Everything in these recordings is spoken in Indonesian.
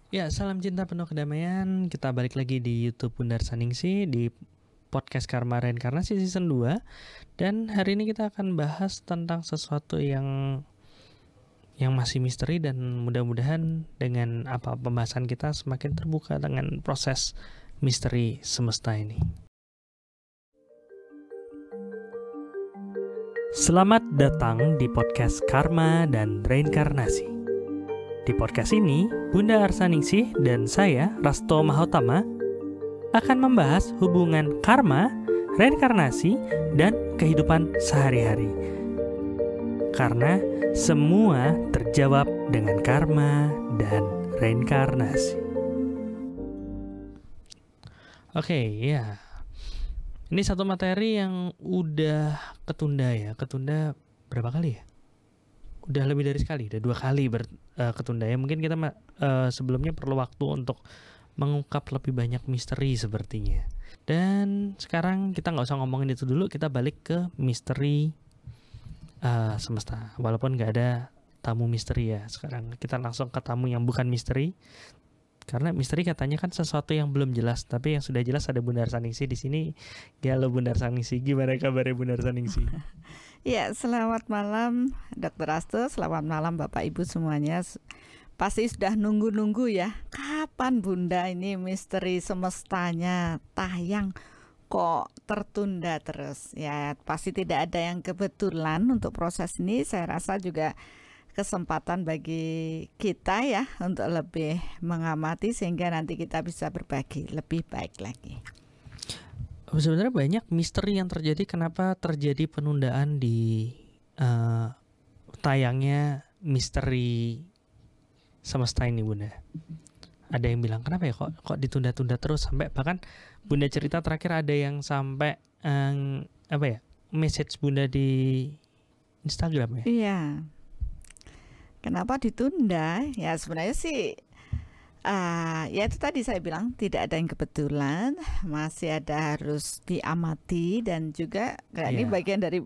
Ya, salam cinta penuh kedamaian. Kita balik lagi di YouTube Bunda Arsaningsih di podcast Karma Reinkarnasi season 2. Dan hari ini kita akan bahas tentang sesuatu yang masih misteri, dan mudah-mudahan dengan pembahasan kita semakin terbuka dengan proses misteri semesta ini. Selamat datang di podcast Karma dan Reinkarnasi. Di podcast ini, Bunda Arsaningsih dan saya, Rasto Mahotama, akan membahas hubungan karma, reinkarnasi, dan kehidupan sehari-hari. Karena semua terjawab dengan karma dan reinkarnasi. Oke, ya. Ini satu materi yang udah ketunda ya. Ketunda berapa kali ya? Udah lebih dari sekali, udah 2 kali ketunda ya. Mungkin kita sebelumnya perlu waktu untuk mengungkap lebih banyak misteri sepertinya. Dan sekarang kita nggak usah ngomongin itu dulu, kita balik ke misteri semesta. Walaupun nggak ada tamu misteri ya, sekarang kita langsung ke tamu yang bukan misteri. Karena misteri katanya kan sesuatu yang belum jelas, tapi yang sudah jelas ada Bunda Arsaningsih di sini. Halo Bunda Arsaningsih, gimana kabarnya Bunda Arsaningsih? Ya, selamat malam Dr. Rasto, selamat malam Bapak Ibu semuanya. Pasti sudah nunggu-nunggu ya, kapan Bunda ini misteri semestanya tayang, kok tertunda terus. Ya, pasti tidak ada yang kebetulan untuk proses ini. Saya rasa juga kesempatan bagi kita ya untuk lebih mengamati sehingga nanti kita bisa berbagi lebih baik lagi. Sebenarnya banyak misteri yang terjadi. Kenapa terjadi penundaan di tayangnya misteri semesta ini, Bunda? Ada yang bilang kenapa ya kok ditunda-tunda terus, sampai bahkan Bunda cerita terakhir ada yang sampai message Bunda di Instagram ya? Iya. Kenapa ditunda? Ya sebenarnya sih ya itu tadi saya bilang tidak ada yang kebetulan, masih ada harus diamati dan juga ini bagian dari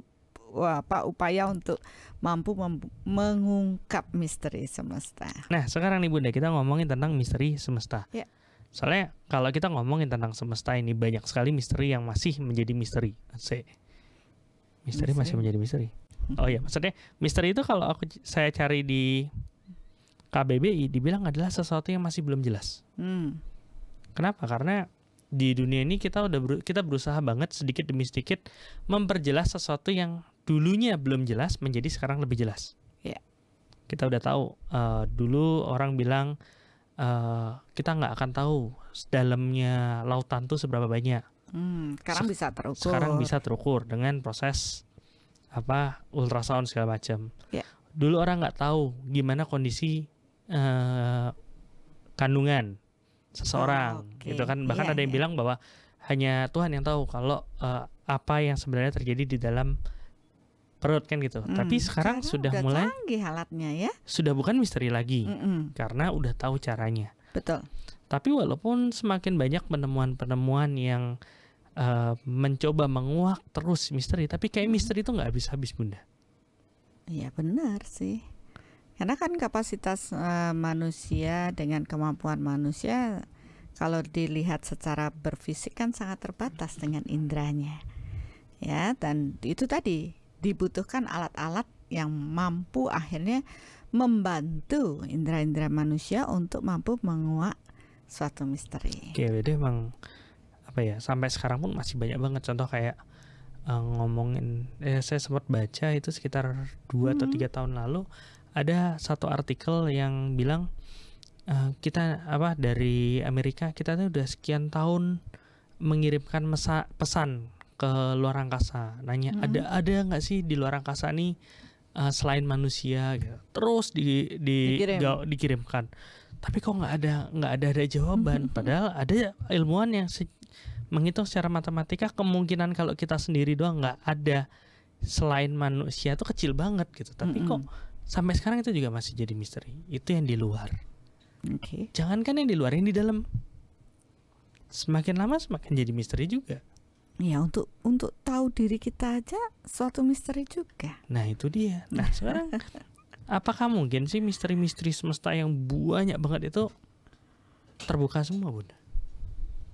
upaya untuk mampu mengungkap misteri semesta. Nah sekarang nih Bunda, kita ngomongin tentang misteri semesta. Ya. Soalnya kalau kita ngomongin tentang semesta ini, banyak sekali misteri yang masih menjadi misteri. Misteri masih menjadi misteri. Oh ya, maksudnya misteri itu kalau saya cari di KBBI dibilang adalah sesuatu yang masih belum jelas. Kenapa? Karena di dunia ini kita berusaha banget sedikit demi sedikit memperjelas sesuatu yang dulunya belum jelas menjadi sekarang lebih jelas. Yeah. Kita udah tahu dulu orang bilang kita nggak akan tahu dalamnya lautan tuh seberapa banyak. Sekarang bisa terukur. Sekarang bisa terukur dengan proses ultrasound segala macam. Yeah. Dulu orang nggak tahu gimana kondisi kandungan seseorang, gitu kan. Bahkan ada yang bilang bahwa hanya Tuhan yang tahu kalau apa yang sebenarnya terjadi di dalam perut kan gitu. Tapi sekarang sudah mulai canggih alatnya ya. Sudah bukan misteri lagi, karena udah tahu caranya. Betul. Tapi walaupun semakin banyak penemuan-penemuan yang mencoba menguak terus misteri, tapi kayak misteri itu nggak habis-habis, Bunda. Iya benar sih. Karena kan kapasitas manusia dengan kemampuan manusia kalau dilihat secara berfisik kan sangat terbatas dengan indranya. Ya, dan itu tadi dibutuhkan alat-alat yang mampu akhirnya membantu indera-indera manusia untuk mampu menguak suatu misteri. Oke, jadi emang sampai sekarang pun masih banyak banget contoh kayak ngomongin saya sempat baca itu sekitar 2 atau 3 tahun lalu ada satu artikel yang bilang kita dari Amerika kita tuh udah sekian tahun mengirimkan pesan ke luar angkasa, nanya ada nggak sih di luar angkasa nih selain manusia gitu. Terus dikirimkan, tapi kok nggak ada jawaban. Padahal ada ilmuwan yang menghitung secara matematika kemungkinan kalau kita sendiri doang nggak ada selain manusia itu kecil banget gitu. Tapi kok sampai sekarang itu juga masih jadi misteri. Itu yang di luar. Jangankan yang di luar, yang di dalam semakin lama semakin jadi misteri juga. Ya, untuk tahu diri kita aja suatu misteri juga. Nah itu dia. Nah sekarang apakah mungkin sih misteri-misteri semesta yang banyak banget itu terbuka semua, Bunda?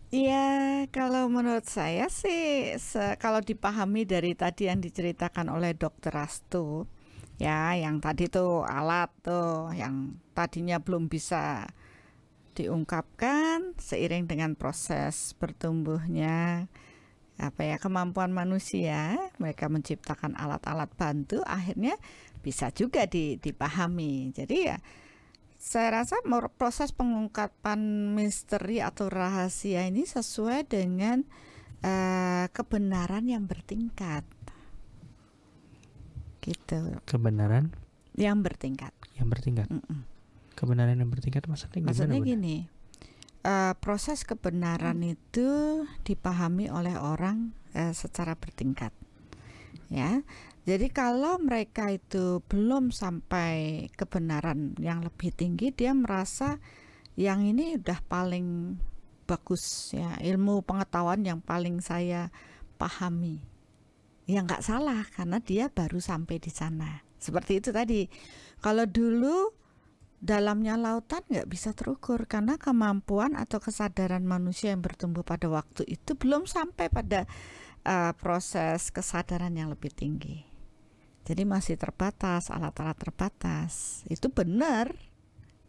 Iya, kalau menurut saya sih, kalau dipahami dari tadi yang diceritakan oleh Dokter Astu, ya, yang tadi tuh alat tuh, yang tadinya belum bisa diungkapkan seiring dengan proses bertumbuhnya kemampuan manusia, mereka menciptakan alat-alat bantu, akhirnya bisa juga dipahami. Jadi ya, saya rasa proses pengungkapan misteri atau rahasia ini sesuai dengan kebenaran yang bertingkat, gitu. Kebenaran Yang bertingkat. yang bertingkat. Kebenaran yang bertingkat maksudnya gimana, Maksudnya Bunda? gini, proses kebenaran itu dipahami oleh orang secara bertingkat, ya. Jadi kalau mereka itu belum sampai kebenaran yang lebih tinggi, dia merasa yang ini udah paling bagus, ya, ilmu pengetahuan yang paling saya pahami. Ya nggak salah, karena dia baru sampai di sana. Seperti itu tadi. Kalau dulu dalamnya lautan nggak bisa terukur, karena kemampuan atau kesadaran manusia yang bertumbuh pada waktu itu belum sampai pada proses kesadaran yang lebih tinggi. Jadi masih terbatas, alat-alat terbatas. Itu benar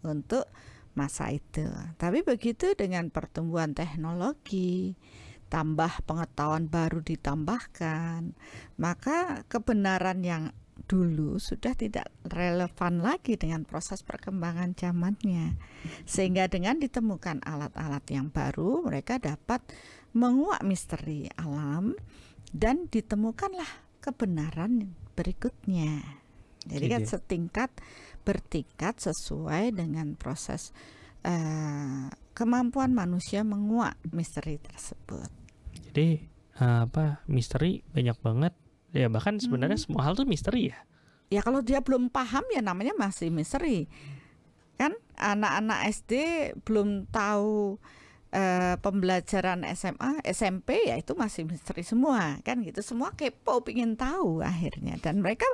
untuk masa itu. Tapi begitu dengan pertumbuhan teknologi, tambah pengetahuan baru ditambahkan, maka kebenaran yang dulu sudah tidak relevan lagi dengan proses perkembangan zamannya. Sehingga dengan ditemukan alat-alat yang baru, mereka dapat menguak misteri alam dan ditemukanlah kebenaran berikutnya. Jadi kan setingkat bertingkat sesuai dengan proses kemampuan manusia menguak misteri tersebut. Jadi misteri banyak banget. Ya bahkan sebenarnya semua hal tuh misteri ya. Ya kalau dia belum paham ya namanya masih misteri. Kan anak-anak SD belum tahu pembelajaran SMA, SMP, ya itu masih misteri semua, kan gitu. Semua kepo, pingin tahu akhirnya, dan mereka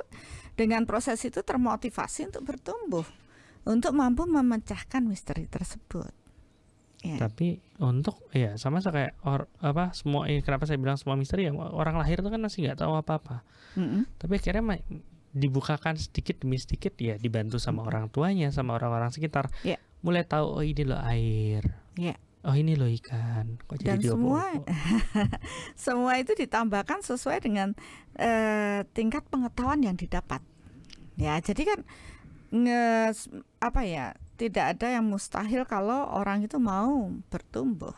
dengan proses itu termotivasi untuk bertumbuh, untuk mampu memecahkan misteri tersebut. Ya. Tapi untuk ya sama kayak semua kenapa saya bilang semua misteri ya, orang lahir itu kan masih nggak tahu apa-apa. Tapi akhirnya dibukakan sedikit demi sedikit, ya dibantu sama orang tuanya, sama orang-orang sekitar, mulai tahu, oh ini loh air. Oh ini loh ikan. Kok Dan jadi semua itu ditambahkan sesuai dengan tingkat pengetahuan yang didapat. Ya, jadi kan tidak ada yang mustahil kalau orang itu mau bertumbuh,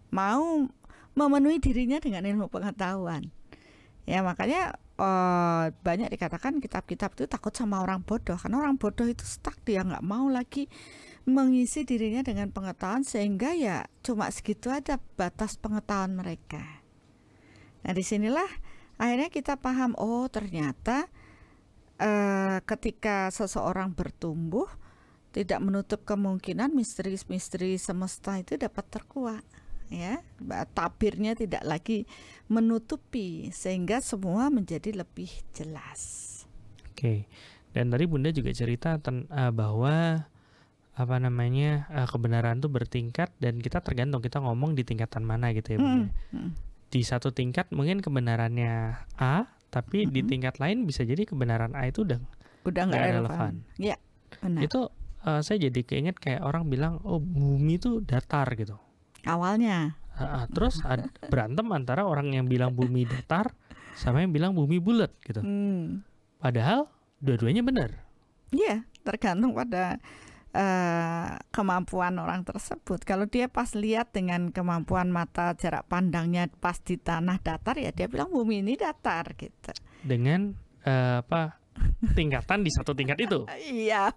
mau memenuhi dirinya dengan ilmu pengetahuan. Ya makanya banyak dikatakan kitab-kitab itu takut sama orang bodoh, karena orang bodoh itu stuck, dia nggak mau lagi mengisi dirinya dengan pengetahuan, sehingga ya cuma segitu aja batas pengetahuan mereka. Nah disinilah akhirnya kita paham, oh ternyata ketika seseorang bertumbuh, tidak menutup kemungkinan misteri-misteri semesta itu dapat terkuak, ya, tabirnya tidak lagi menutupi, sehingga semua menjadi lebih jelas. Oke. Dan tadi Bunda juga cerita bahwa kebenaran itu bertingkat, dan kita tergantung kita ngomong di tingkatan mana gitu ya, Bunda. Di satu tingkat mungkin kebenarannya A, tapi di tingkat lain bisa jadi kebenaran A itu udah nggak relevan. Ya, benar. Itu saya jadi keinget kayak orang bilang, oh bumi itu datar gitu. Awalnya. Terus berantem antara orang yang bilang bumi datar sama yang bilang bumi bulat gitu. Padahal dua-duanya benar. Iya, tergantung pada kemampuan orang tersebut. Kalau dia pas lihat dengan kemampuan mata, jarak pandangnya pas di tanah datar, ya dia bilang bumi ini datar gitu. Dengan tingkatan di satu tingkat itu. Iya.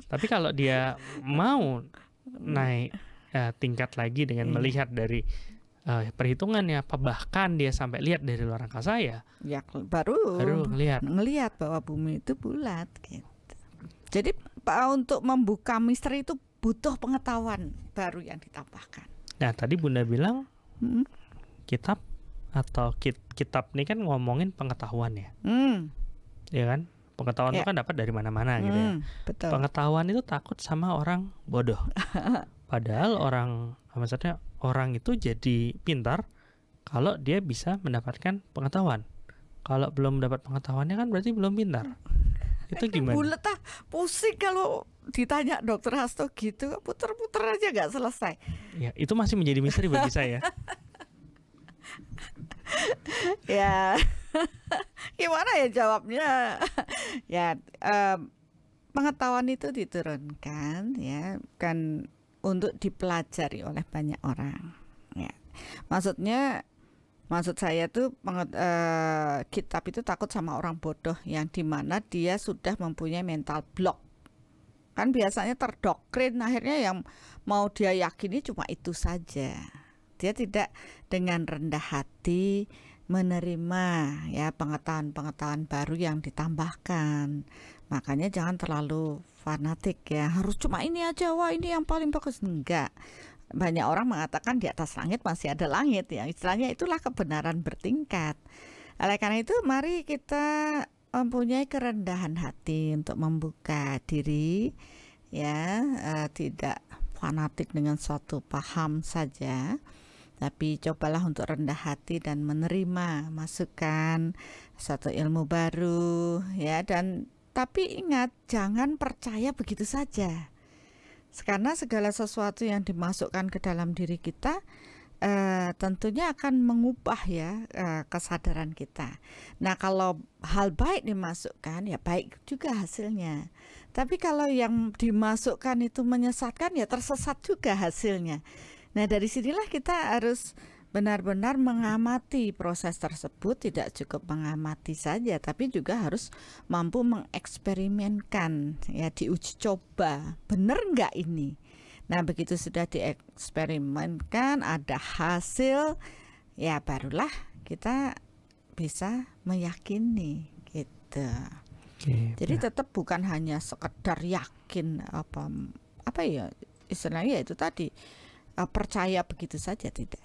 Tapi kalau dia mau naik tingkat lagi dengan melihat dari perhitungannya, bahkan dia sampai lihat dari luar angkasa, ya baru ngelihat bahwa bumi itu bulat gitu. Jadi untuk membuka misteri itu butuh pengetahuan baru yang ditambahkan. Nah tadi Bunda bilang kitab atau kitab ini kan ngomongin pengetahuan ya, ya kan? Pengetahuan itu Ya. kan dapat dari mana-mana gitu ya. Betul. Pengetahuan itu takut sama orang bodoh. Padahal maksudnya orang itu jadi pintar kalau dia bisa mendapatkan pengetahuan. Kalau belum dapat pengetahuannya kan berarti belum pintar. Itu gimana? Bulet pusing kalau ditanya Dokter Hasto gitu, puter-puter aja nggak selesai. Ya, itu masih menjadi misteri bagi saya. Ya, gimana ya jawabnya? Ya, pengetahuan itu diturunkan ya kan untuk dipelajari oleh banyak orang. Ya, maksud saya tuh kitab itu takut sama orang bodoh yang dimana dia sudah mempunyai mental block. Kan biasanya terdoktrin, akhirnya yang mau dia yakini cuma itu saja. Dia tidak dengan rendah hati menerima ya pengetahuan-pengetahuan baru yang ditambahkan. Makanya jangan terlalu fanatik ya, harus cuma ini aja, wah ini yang paling bagus. Enggak. Banyak orang mengatakan di atas langit masih ada langit ya. Istilahnya itulah kebenaran bertingkat. Oleh karena itu mari kita mempunyai kerendahan hati untuk membuka diri ya, tidak fanatik dengan suatu paham saja, tapi cobalah untuk rendah hati dan menerima masukan suatu ilmu baru ya. Dan tapi ingat, jangan percaya begitu saja, karena segala sesuatu yang dimasukkan ke dalam diri kita tentunya akan mengubah ya kesadaran kita. Nah, kalau hal baik dimasukkan ya baik juga hasilnya. Tapi kalau yang dimasukkan itu menyesatkan ya tersesat juga hasilnya. Nah, dari sinilah kita harus benar-benar mengamati proses tersebut. Tidak cukup mengamati saja, tapi juga harus mampu mengeksperimenkan ya, diuji coba, benar nggak ini. Nah, begitu sudah dieksperimenkan, ada hasil, ya barulah kita bisa meyakini gitu. Jadi tetap bukan hanya sekedar yakin apa ya istilahnya, itu tadi percaya begitu saja, tidak.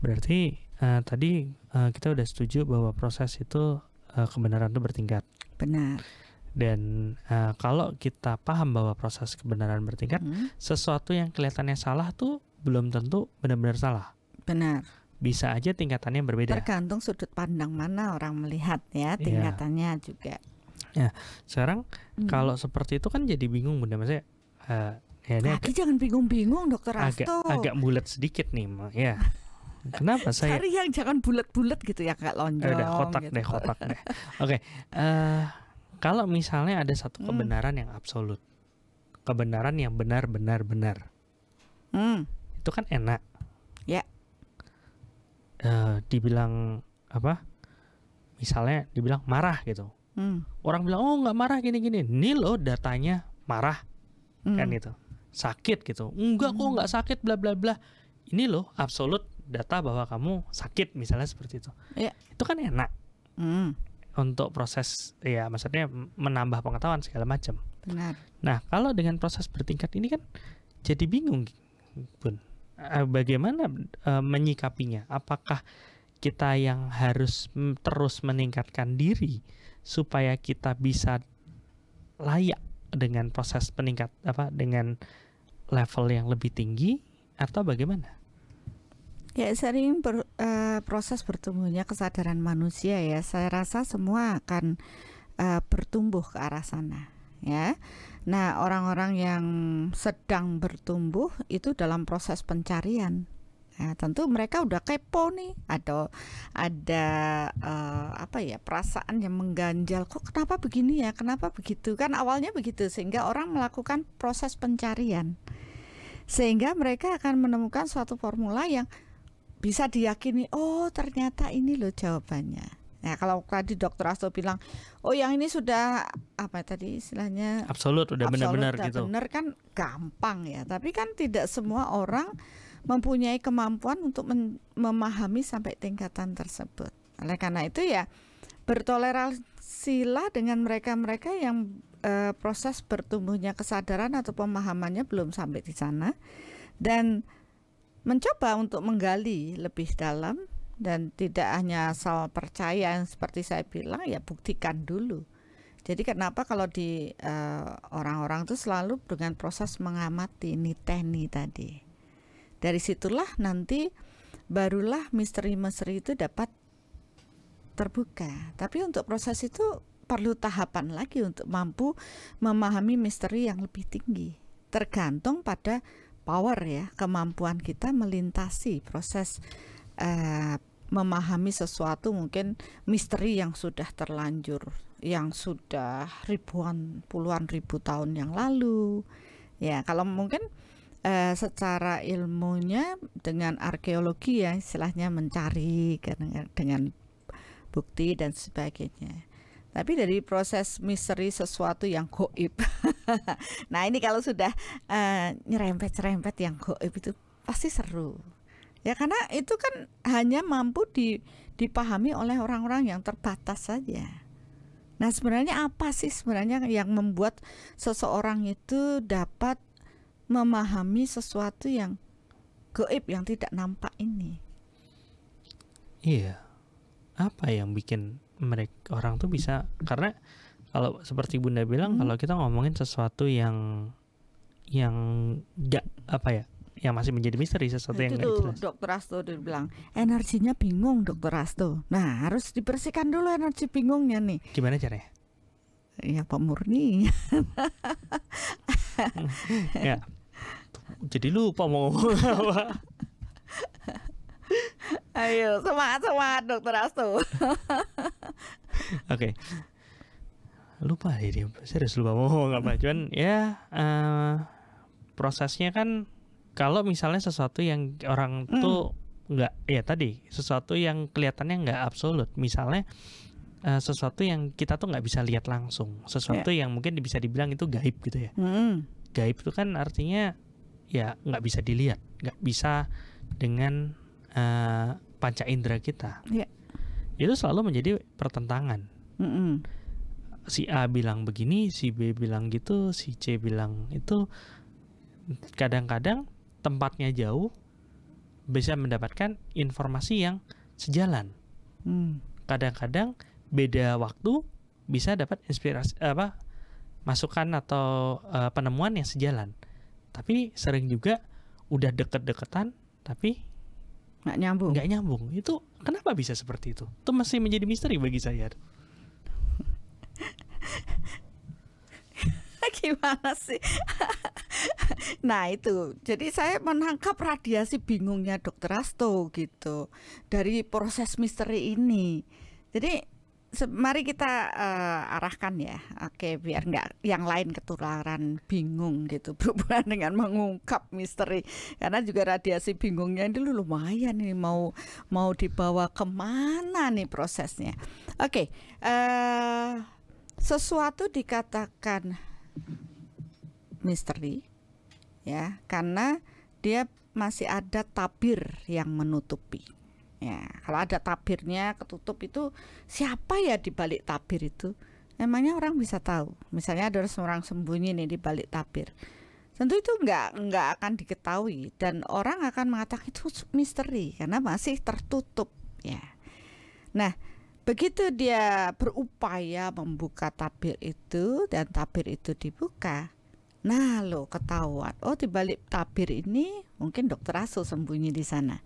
Berarti tadi kita udah setuju bahwa proses itu kebenaran itu bertingkat. Benar. Dan kalau kita paham bahwa proses kebenaran bertingkat, sesuatu yang kelihatannya salah tuh belum tentu benar-benar salah. Benar. Bisa aja tingkatannya berbeda. Tergantung sudut pandang mana orang melihat ya, tingkatannya juga. Ya, sekarang kalau seperti itu kan jadi bingung, Bunda. Maksudnya ini jangan bingung-bingung, Dokter Hasto. Agak bulat sedikit nih, ya. Kenapa saya? Cari yang jangan bulat-bulat gitu ya, Kak, lonjong. Udah kotak gitu. deh. Oke. Kalau misalnya ada satu kebenaran yang absolut, kebenaran yang benar, itu kan enak. Ya. Dibilang apa? Misalnya dibilang marah gitu. Orang bilang, oh nggak marah gini-gini. Ini loh datanya marah, kan gitu. Sakit gitu. Enggak kok, nggak sakit, bla bla bla. Ini loh absolut data bahwa kamu sakit, misalnya seperti itu. Ya. Itu kan enak. Untuk proses ya, maksudnya menambah pengetahuan segala macam. Benar. Nah, kalau dengan proses bertingkat ini kan jadi bingung, Bun. Bagaimana menyikapinya? Apakah kita yang harus terus meningkatkan diri supaya kita bisa layak dengan proses dengan level yang lebih tinggi, atau bagaimana? Ya, sering proses bertumbuhnya kesadaran manusia ya. Saya rasa semua akan bertumbuh ke arah sana ya. Nah, orang-orang yang sedang bertumbuh itu dalam proses pencarian. Nah, tentu mereka udah kepo nih, ada perasaan yang mengganjal, kok kenapa begini ya, kenapa begitu, kan awalnya begitu, sehingga orang melakukan proses pencarian, sehingga mereka akan menemukan suatu formula yang bisa diyakini, oh ternyata ini loh jawabannya. Nah, kalau tadi Dokter Hasto bilang, oh yang ini sudah apa tadi istilahnya absolut, udah benar-benar gitu. Benar kan gampang ya, tapi kan tidak semua orang mempunyai kemampuan untuk memahami sampai tingkatan tersebut. Oleh karena itu ya, bertoleransilah dengan mereka-mereka yang proses bertumbuhnya kesadaran atau pemahamannya belum sampai di sana, dan mencoba untuk menggali lebih dalam, dan tidak hanya asal percaya yang seperti saya bilang, ya buktikan dulu. Jadi kenapa kalau di orang-orang tuh selalu dengan proses mengamati niteni tadi. Dari situlah nanti barulah misteri-misteri itu dapat terbuka. Tapi untuk proses itu perlu tahapan lagi untuk mampu memahami misteri yang lebih tinggi. Tergantung pada power ya, kemampuan kita melintasi proses memahami sesuatu, mungkin misteri yang sudah terlanjur, yang sudah puluhan ribu tahun yang lalu. Ya, kalau mungkin secara ilmunya dengan arkeologi ya istilahnya mencari dengan bukti dan sebagainya. Tapi dari proses misteri sesuatu yang gaib. Nah ini kalau sudah nyerempet-nyerempet yang gaib itu pasti seru. Ya karena itu kan hanya mampu dipahami oleh orang-orang yang terbatas saja. Nah sebenarnya apa sih sebenarnya yang membuat seseorang itu dapat memahami sesuatu yang gaib, yang tidak nampak ini? Iya. Apa yang bikin mereka orang tuh bisa, karena kalau seperti Bunda bilang kalau kita ngomongin sesuatu yang nggak apa ya, yang masih menjadi misteri, sesuatu yang nggak jelas. Dokter Asto dia bilang energinya bingung Dokter Asto. Nah harus dibersihkan dulu energi bingungnya nih. Gimana caranya? Ya pemurni. Ya. Jadi lupa mau ngomong apa. Ayo semangat Dokter Asto. Oke. Lupa dia serius lupa mau ngomong apa. Cuman ya prosesnya kan kalau misalnya sesuatu yang orang tuh nggak, ya tadi sesuatu yang kelihatannya nggak absolut, misalnya sesuatu yang kita tuh nggak bisa lihat langsung, sesuatu yang mungkin bisa dibilang itu gaib gitu ya. Gaib itu kan artinya ya nggak bisa dilihat, nggak bisa dengan panca indera kita. Itu selalu menjadi pertentangan. Si A bilang begini, si B bilang gitu, si C bilang itu. Kadang-kadang tempatnya jauh bisa mendapatkan informasi yang sejalan. Kadang-kadang beda waktu bisa dapat inspirasi masukan atau penemuan yang sejalan. Tapi sering juga udah deket-deketan tapi nggak nyambung. Itu kenapa bisa seperti itu? Itu masih menjadi misteri bagi saya. Gimana sih? Nah itu, jadi saya menangkap radiasi bingungnya Dokter Asto gitu dari proses misteri ini. Jadi mari kita arahkan ya, oke, biar nggak yang lain ketularan bingung gitu berhubungan dengan mengungkap misteri. Karena juga radiasi bingungnya ini lumayan nih, mau dibawa kemana nih prosesnya. Oke, sesuatu dikatakan misteri ya karena dia masih ada tabir yang menutupi. Ya, kalau ada tabirnya ketutup itu siapa ya di balik tabir itu? Emangnya orang bisa tahu? Misalnya ada seorang sembunyi nih di balik tabir. Tentu itu nggak akan diketahui dan orang akan mengatakan itu misteri karena masih tertutup ya. Nah, begitu dia berupaya membuka tabir itu dan tabir itu dibuka, nah lo ketahuan, oh di balik tabir ini mungkin Dokter Asto sembunyi di sana.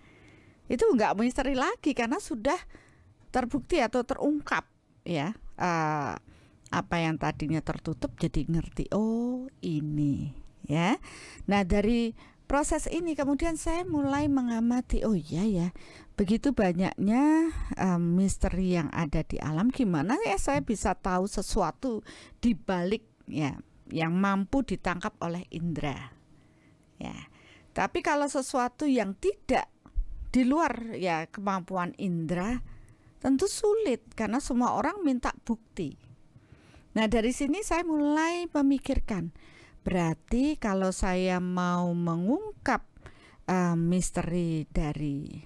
Itu nggak misteri lagi karena sudah terbukti atau terungkap ya, apa yang tadinya tertutup jadi ngerti, oh ini ya. Nah dari proses ini kemudian saya mulai mengamati, oh iya ya, begitu banyaknya misteri yang ada di alam, gimana ya saya bisa tahu sesuatu di balik ya yang mampu ditangkap oleh indera ya. Tapi kalau sesuatu yang tidak di luar ya kemampuan indera tentu sulit karena semua orang minta bukti. Nah dari sini saya mulai memikirkan, berarti kalau saya mau mengungkap misteri dari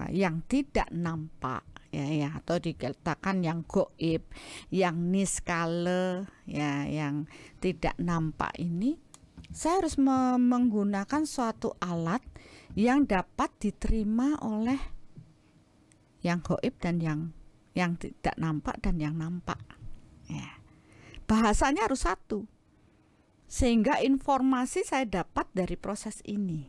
yang tidak nampak ya atau dikatakan yang gaib, yang niskala ya, yang tidak nampak ini, saya harus menggunakan suatu alat yang dapat diterima oleh yang gaib dan yang tidak nampak dan yang nampak ya. bahasanya harus satu. Sehingga informasi saya dapat dari proses ini.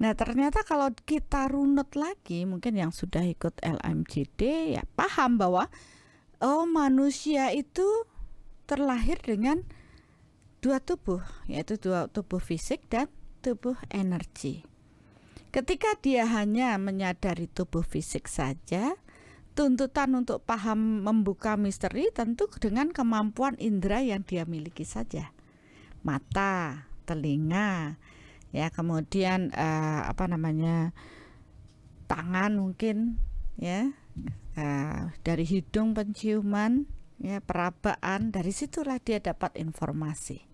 Nah, ternyata kalau kita runut lagi, mungkin yang sudah ikut LMJD ya paham bahwa manusia itu terlahir dengan dua tubuh, yaitu dua tubuh fisik dan tubuh energi. Ketika dia hanya menyadari tubuh fisik saja, tuntutan untuk paham membuka misteri tentu dengan kemampuan indera yang dia miliki saja. Mata, telinga, ya, kemudian tangan mungkin, ya, dari hidung penciuman, ya, perabaan, dari situlah dia dapat informasi.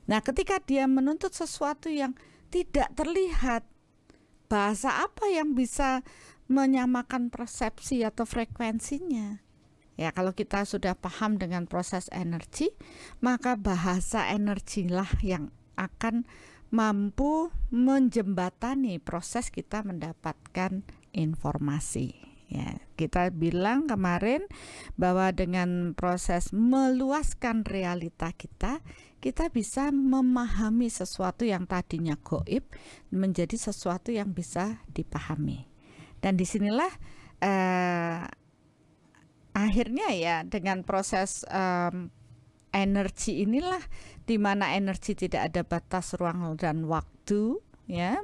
Nah, ketika dia menuntut sesuatu yang tidak terlihat, bahasa apa yang bisa menyamakan persepsi atau frekuensinya? Ya, kalau kita sudah paham dengan proses energi, maka bahasa energilah yang akan mampu menjembatani proses kita mendapatkan informasi. Ya, kita bilang kemarin bahwa dengan proses meluaskan realita kita bisa memahami sesuatu yang tadinya gaib menjadi sesuatu yang bisa dipahami. Dan disinilah akhirnya ya dengan proses energi inilah di mana energi tidak ada batas ruang dan waktu, ya,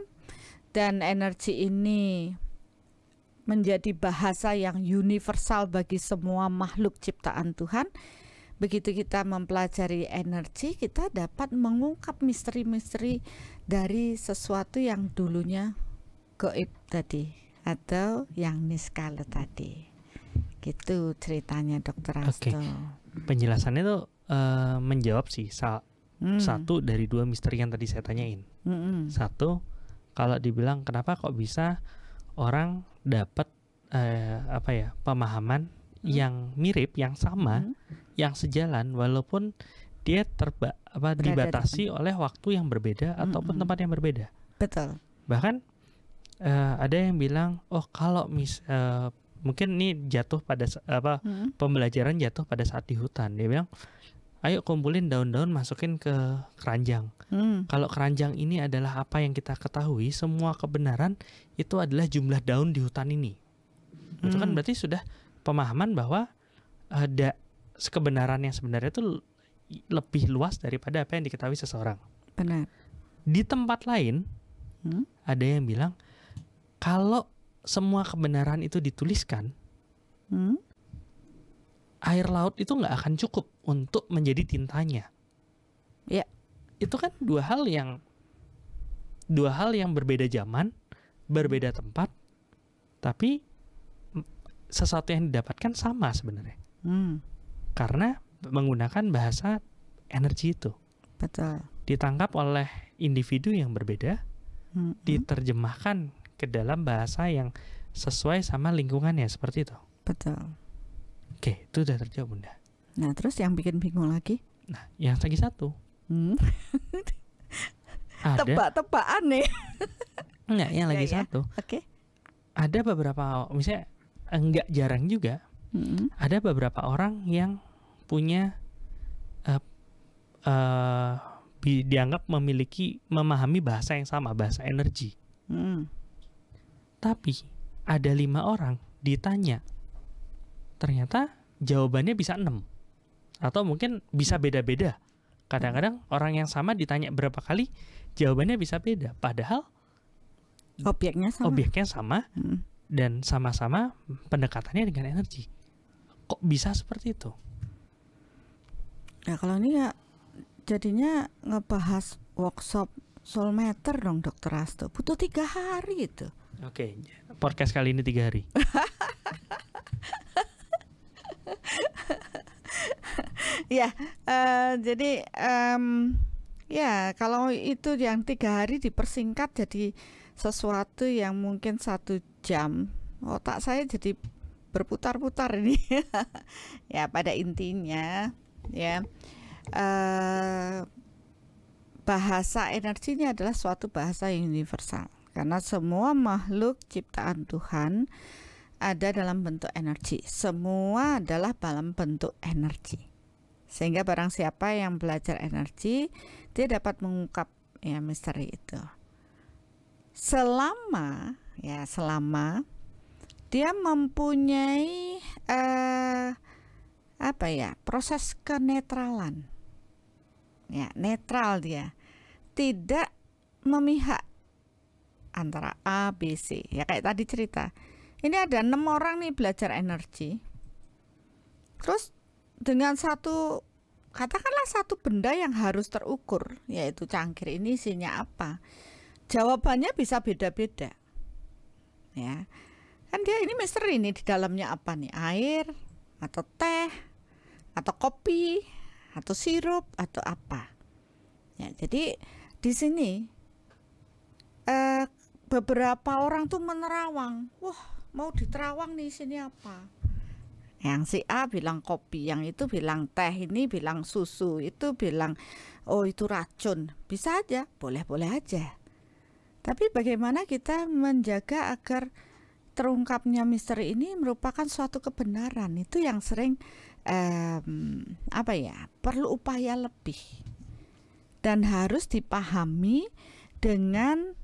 dan energi ini menjadi bahasa yang universal bagi semua makhluk ciptaan Tuhan. Begitu kita mempelajari energi, kita dapat mengungkap misteri-misteri dari sesuatu yang dulunya gaib tadi atau yang niskala tadi. Gitu ceritanya Dr. Hasto. Penjelasannya tuh menjawab sih satu dari dua misteri yang tadi saya tanyain. Satu, kalau dibilang kenapa kok bisa orang dapat pemahaman yang mirip, yang sama, yang sejalan, walaupun dia dibatasi oleh waktu yang berbeda ataupun tempat yang berbeda. Betul. Bahkan ada yang bilang, kalau mungkin ini jatuh pada pembelajaran jatuh pada saat di hutan. Dia bilang, ayo kumpulin daun-daun, masukin ke keranjang. Kalau keranjang ini adalah apa yang kita ketahui, semua kebenaran itu adalah jumlah daun di hutan ini. Itu kan berarti sudah pemahaman bahwa ada kebenaran yang sebenarnya itu lebih luas daripada apa yang diketahui seseorang. Benar. Di tempat lain, ada yang bilang, kalau semua kebenaran itu dituliskan, air laut itu nggak akan cukup untuk menjadi tintanya. Ya, itu kan dua hal yang berbeda zaman, berbeda tempat, tapi sesuatu yang didapatkan sama sebenarnya. Karena menggunakan bahasa energi itu. Betul. Ditangkap oleh individu yang berbeda, diterjemahkan ke dalam bahasa yang sesuai sama lingkungannya, seperti itu. Betul. Oke, itu udah terjawab, Bunda. Nah, terus yang bikin bingung lagi? Nah, yang lagi satu. Tebak-tebakan nih. Enggak, yang lagi satu. Oke. Ada beberapa, misalnya enggak jarang juga, ada beberapa orang yang punya dianggap memahami bahasa yang sama, bahasa energi. Tapi ada 5 orang ditanya, ternyata jawabannya bisa 6 atau mungkin bisa beda-beda. Kadang-kadang orang yang sama ditanya berapa kali, jawabannya bisa beda, padahal objeknya sama dan sama-sama pendekatannya dengan energi. Kok bisa seperti itu? Nah, kalau ini ya jadinya ngebahas workshop soulmeter dong, Dr. Hasto. Butuh 3 hari itu. Oke, podcast kali ini 3 hari. Ya, jadi ya kalau itu yang 3 hari dipersingkat jadi sesuatu yang mungkin 1 jam, otak saya jadi berputar-putar ini. Ya, pada intinya ya bahasa energinya adalah suatu bahasa universal. Karena semua makhluk ciptaan Tuhan ada dalam bentuk energi. Semua adalah dalam bentuk energi. Sehingga barang siapa yang belajar energi, dia dapat mengungkap ya misteri itu. Selama dia mempunyai proses kenetralan. Ya, netral dia. Tidak memihak antara A, B, C. Ya kayak tadi cerita. Ini ada 6 orang nih belajar energi. Terus dengan katakanlah satu benda yang harus terukur, yaitu cangkir ini isinya apa. Jawabannya bisa beda-beda. Ya. Kan dia ini misteri nih, di dalamnya apa nih? Air atau teh atau kopi atau sirup atau apa. Ya, jadi di sini beberapa orang tuh menerawang. Wah, mau diterawang nih sini apa? Yang si A bilang kopi, yang itu bilang teh, ini bilang susu, itu bilang oh itu racun. Bisa aja, boleh-boleh aja. Tapi bagaimana kita menjaga agar terungkapnya misteri ini merupakan suatu kebenaran? Itu yang sering perlu upaya lebih. Dan harus dipahami dengan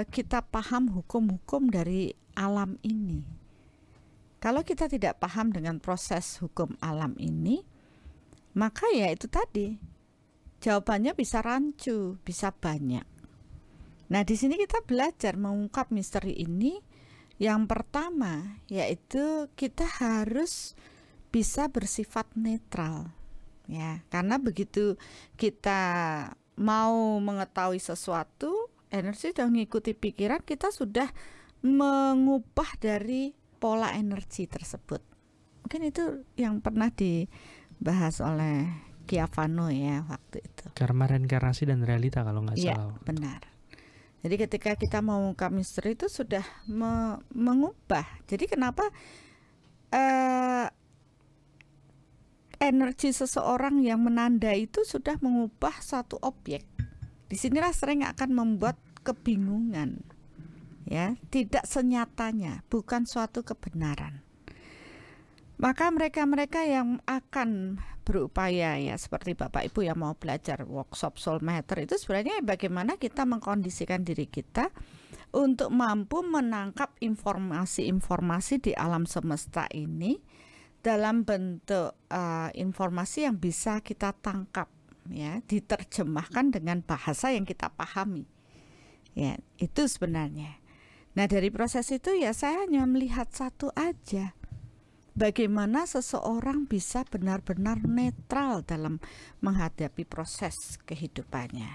kita paham hukum-hukum dari alam ini. Kalau kita tidak paham dengan proses hukum alam ini, maka ya itu tadi, jawabannya bisa rancu, bisa banyak. Nah, di sini kita belajar mengungkap misteri ini. Yang pertama yaitu kita harus bisa bersifat netral. Ya, karena begitu kita mau mengetahui sesuatu, energi sudah mengikuti pikiran, kita sudah mengubah dari pola energi tersebut. Mungkin itu yang pernah dibahas oleh Chiavano ya waktu itu. Karma, reinkarnasi, dan realita kalau nggak salah. Ya, benar. Jadi ketika kita mau mengungkap misteri itu sudah mengubah. Jadi kenapa energi seseorang yang menandai itu sudah mengubah satu objek. Disinilah sering akan membuat kebingungan. Ya, tidak senyatanya, bukan suatu kebenaran. Maka mereka-mereka yang akan berupaya ya seperti Bapak Ibu yang mau belajar workshop Soul Matter itu sebenarnya bagaimana kita mengkondisikan diri kita untuk mampu menangkap informasi-informasi di alam semesta ini dalam bentuk informasi yang bisa kita tangkap ya, diterjemahkan dengan bahasa yang kita pahami. Ya, itu sebenarnya. Nah, dari proses itu ya saya hanya melihat satu aja. Bagaimana seseorang bisa benar-benar netral dalam menghadapi proses kehidupannya.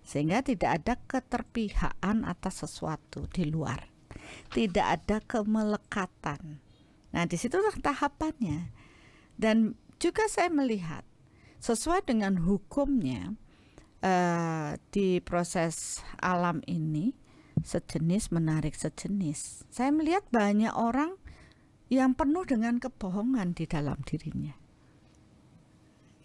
Sehingga tidak ada keterpihakan atas sesuatu di luar. Tidak ada kemelekatan. Nah, disitulah tahapannya. Dan juga saya melihat sesuai dengan hukumnya di proses alam ini, sejenis menarik sejenis. Saya melihat banyak orang yang penuh dengan kebohongan di dalam dirinya.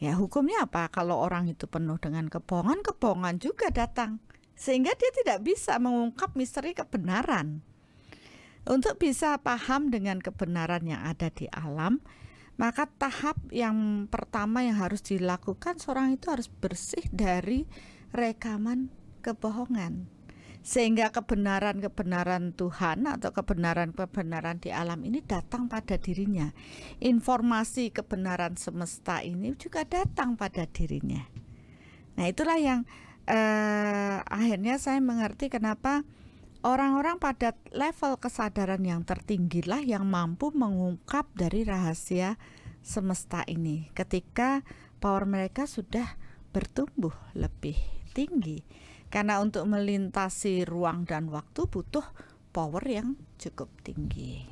Ya, hukumnya apa? Kalau orang itu penuh dengan kebohongan, kebohongan juga datang. Sehingga dia tidak bisa mengungkap misteri kebenaran. Untuk bisa paham dengan kebenaran yang ada di alam, maka tahap yang pertama yang harus dilakukan seorang itu harus bersih dari rekaman kebohongan. Sehingga kebenaran-kebenaran Tuhan atau kebenaran-kebenaran di alam ini datang pada dirinya. Informasi kebenaran semesta ini juga datang pada dirinya. Nah, itulah yang akhirnya saya mengerti kenapa orang-orang pada level kesadaran yang tertinggi lah yang mampu mengungkap dari rahasia semesta ini ketika power mereka sudah bertumbuh lebih tinggi. Karena untuk melintasi ruang dan waktu butuh power yang cukup tinggi.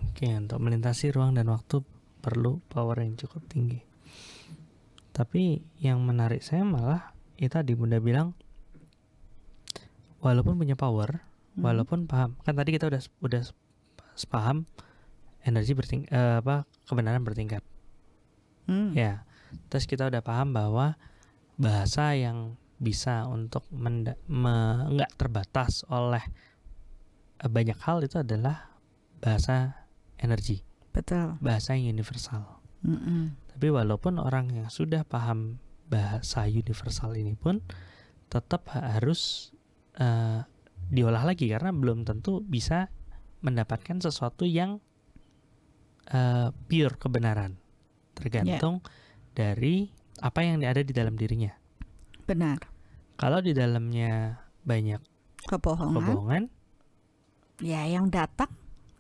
Oke, untuk melintasi ruang dan waktu perlu power yang cukup tinggi. Tapi yang menarik saya malah itu tadi Bunda bilang walaupun punya power, walaupun paham, kan tadi kita udah paham energi kebenaran bertingkat. Ya, terus kita udah paham bahwa bahasa yang bisa untuk nggak terbatas oleh banyak hal itu adalah bahasa energi. Betul. Bahasa yang universal. Tapi Tapi walaupun orang yang sudah paham bahasa universal ini pun tetap harus diolah lagi, karena belum tentu bisa mendapatkan sesuatu yang pure kebenaran. Tergantung dari apa yang ada di dalam dirinya. Benar. Kalau di dalamnya banyak kebohongan, ya yang datang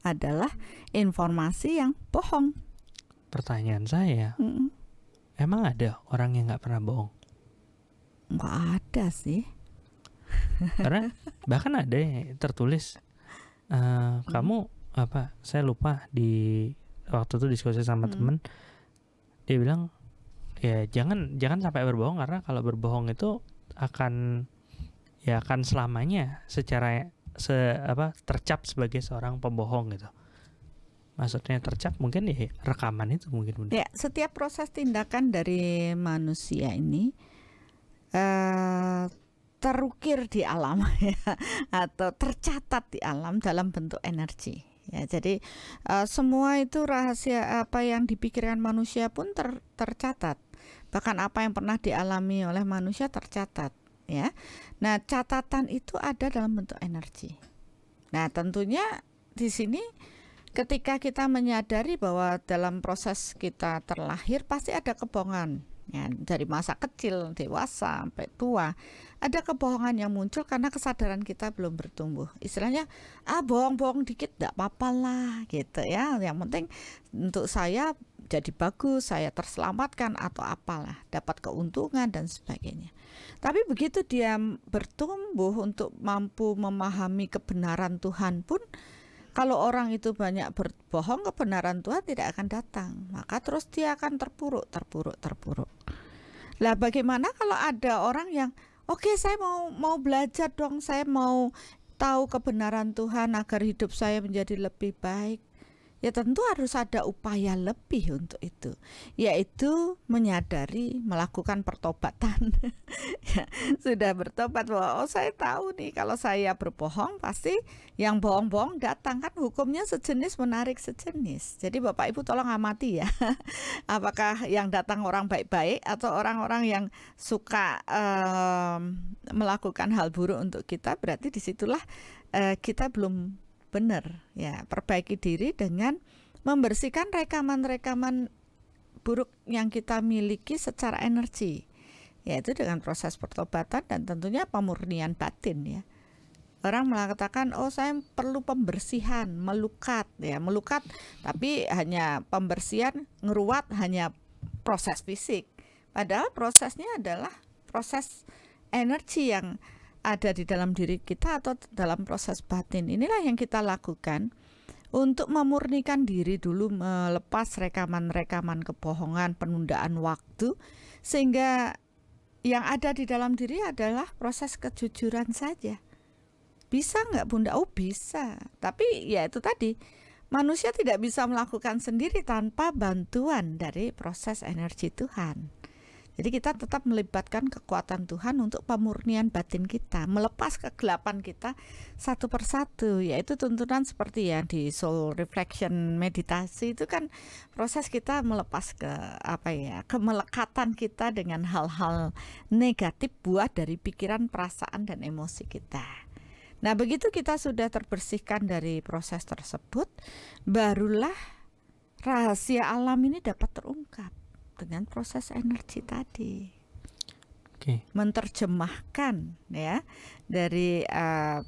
adalah informasi yang bohong. Pertanyaan saya, emang ada orang yang nggak pernah bohong? Nggak ada sih. Karena bahkan ada yang tertulis, kamu apa? Saya lupa, di waktu itu diskusi sama temen, dia bilang ya jangan sampai berbohong, karena kalau berbohong itu akan selamanya secara tercap sebagai seorang pembohong gitu. Maksudnya tercap mungkin ya rekaman itu mungkin. Ya, setiap proses tindakan dari manusia ini terukir di alam ya, atau tercatat di alam dalam bentuk energi. Ya, jadi semua itu rahasia apa yang dipikirkan manusia pun tercatat. Bahkan apa yang pernah dialami oleh manusia tercatat. Ya, nah catatan itu ada dalam bentuk energi. Nah tentunya di sini ketika kita menyadari bahwa dalam proses kita terlahir pasti ada kebohongan, ya, dari masa kecil, dewasa, sampai tua, ada kebohongan yang muncul karena kesadaran kita belum bertumbuh. Istilahnya, bohong-bohong dikit enggak apa-apa lah, gitu ya. Yang penting untuk saya jadi bagus, saya terselamatkan atau apalah, dapat keuntungan dan sebagainya. Tapi begitu dia bertumbuh untuk mampu memahami kebenaran Tuhan pun, kalau orang itu banyak berbohong, kebenaran Tuhan tidak akan datang. Maka terus dia akan terpuruk. Lah bagaimana kalau ada orang yang oke, saya mau belajar dong, saya mau tahu kebenaran Tuhan agar hidup saya menjadi lebih baik. Ya tentu harus ada upaya lebih untuk itu, yaitu menyadari, melakukan pertobatan. Ya, sudah bertobat bahwa saya tahu nih kalau saya berbohong pasti yang bohong-bohong datang, kan hukumnya sejenis menarik sejenis. Jadi Bapak Ibu tolong amati ya, apakah yang datang orang baik-baik atau orang-orang yang suka melakukan hal buruk untuk kita. Berarti disitulah kita belum benar, ya. Perbaiki diri dengan membersihkan rekaman-rekaman buruk yang kita miliki secara energi, yaitu dengan proses pertobatan dan tentunya pemurnian batin, ya. Orang mengatakan, saya perlu pembersihan, melukat, ya, melukat, tapi hanya pembersihan, ngeruat hanya proses fisik, padahal prosesnya adalah proses energi yang ada di dalam diri kita atau dalam proses batin. Inilah yang kita lakukan untuk memurnikan diri dulu, melepas rekaman-rekaman kebohongan, penundaan waktu, sehingga yang ada di dalam diri adalah proses kejujuran saja. Bisa nggak Bunda? Oh bisa, tapi ya itu tadi, manusia tidak bisa melakukan sendiri tanpa bantuan dari proses energi Tuhan. Jadi kita tetap melibatkan kekuatan Tuhan untuk pemurnian batin kita, melepas kegelapan kita satu persatu, yaitu tuntunan seperti ya di soul reflection meditasi itu kan proses kita melepas kemelekatan kita dengan hal-hal negatif buah dari pikiran, perasaan dan emosi kita. Nah, begitu kita sudah terbersihkan dari proses tersebut, barulah rahasia alam ini dapat terungkap dengan proses energi tadi. Menerjemahkan ya dari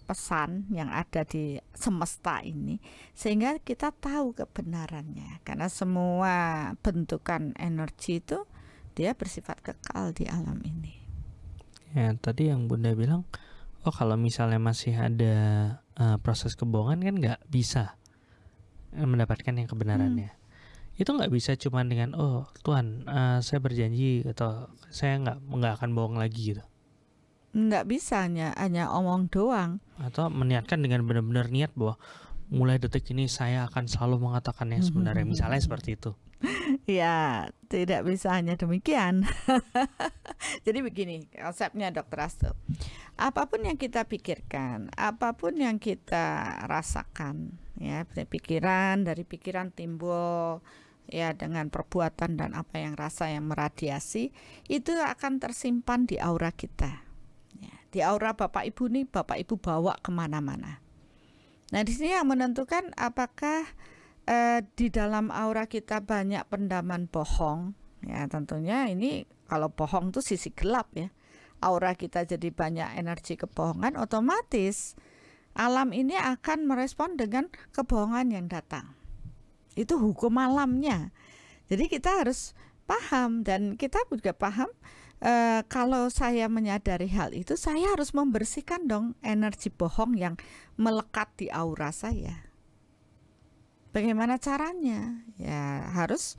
pesan yang ada di semesta ini, sehingga kita tahu kebenarannya, karena semua bentukan energi itu dia bersifat kekal di alam ini. Ya, tadi yang Bunda bilang, kalau misalnya masih ada proses kebohongan kan nggak bisa mendapatkan yang kebenarannya. Itu nggak bisa cuma dengan Tuhan, saya berjanji atau saya nggak akan bohong lagi gitu. Nggak bisa hanya omong doang. Atau meniatkan dengan benar-benar niat bahwa mulai detik ini saya akan selalu mengatakan yang sebenarnya, misalnya seperti itu. Ya, tidak bisa hanya demikian. Jadi begini konsepnya Dr. Astu. Apapun yang kita pikirkan, apapun yang kita rasakan, ya, dari pikiran timbul ya dengan perbuatan dan apa yang rasa yang meradiasi, itu akan tersimpan di aura kita. Ya, di aura Bapak Ibu nih, Bapak Ibu bawa kemana-mana. Nah di sini yang menentukan apakah di dalam aura kita banyak pendaman bohong. Ya tentunya ini kalau bohong itu sisi gelap ya. Aura kita jadi banyak energi kebohongan, otomatis alam ini akan merespon dengan kebohongan yang datang. Itu hukum alamnya. Jadi kita harus paham, dan kita juga paham kalau saya menyadari hal itu, saya harus membersihkan dong energi bohong yang melekat di aura saya. Bagaimana caranya? Ya harus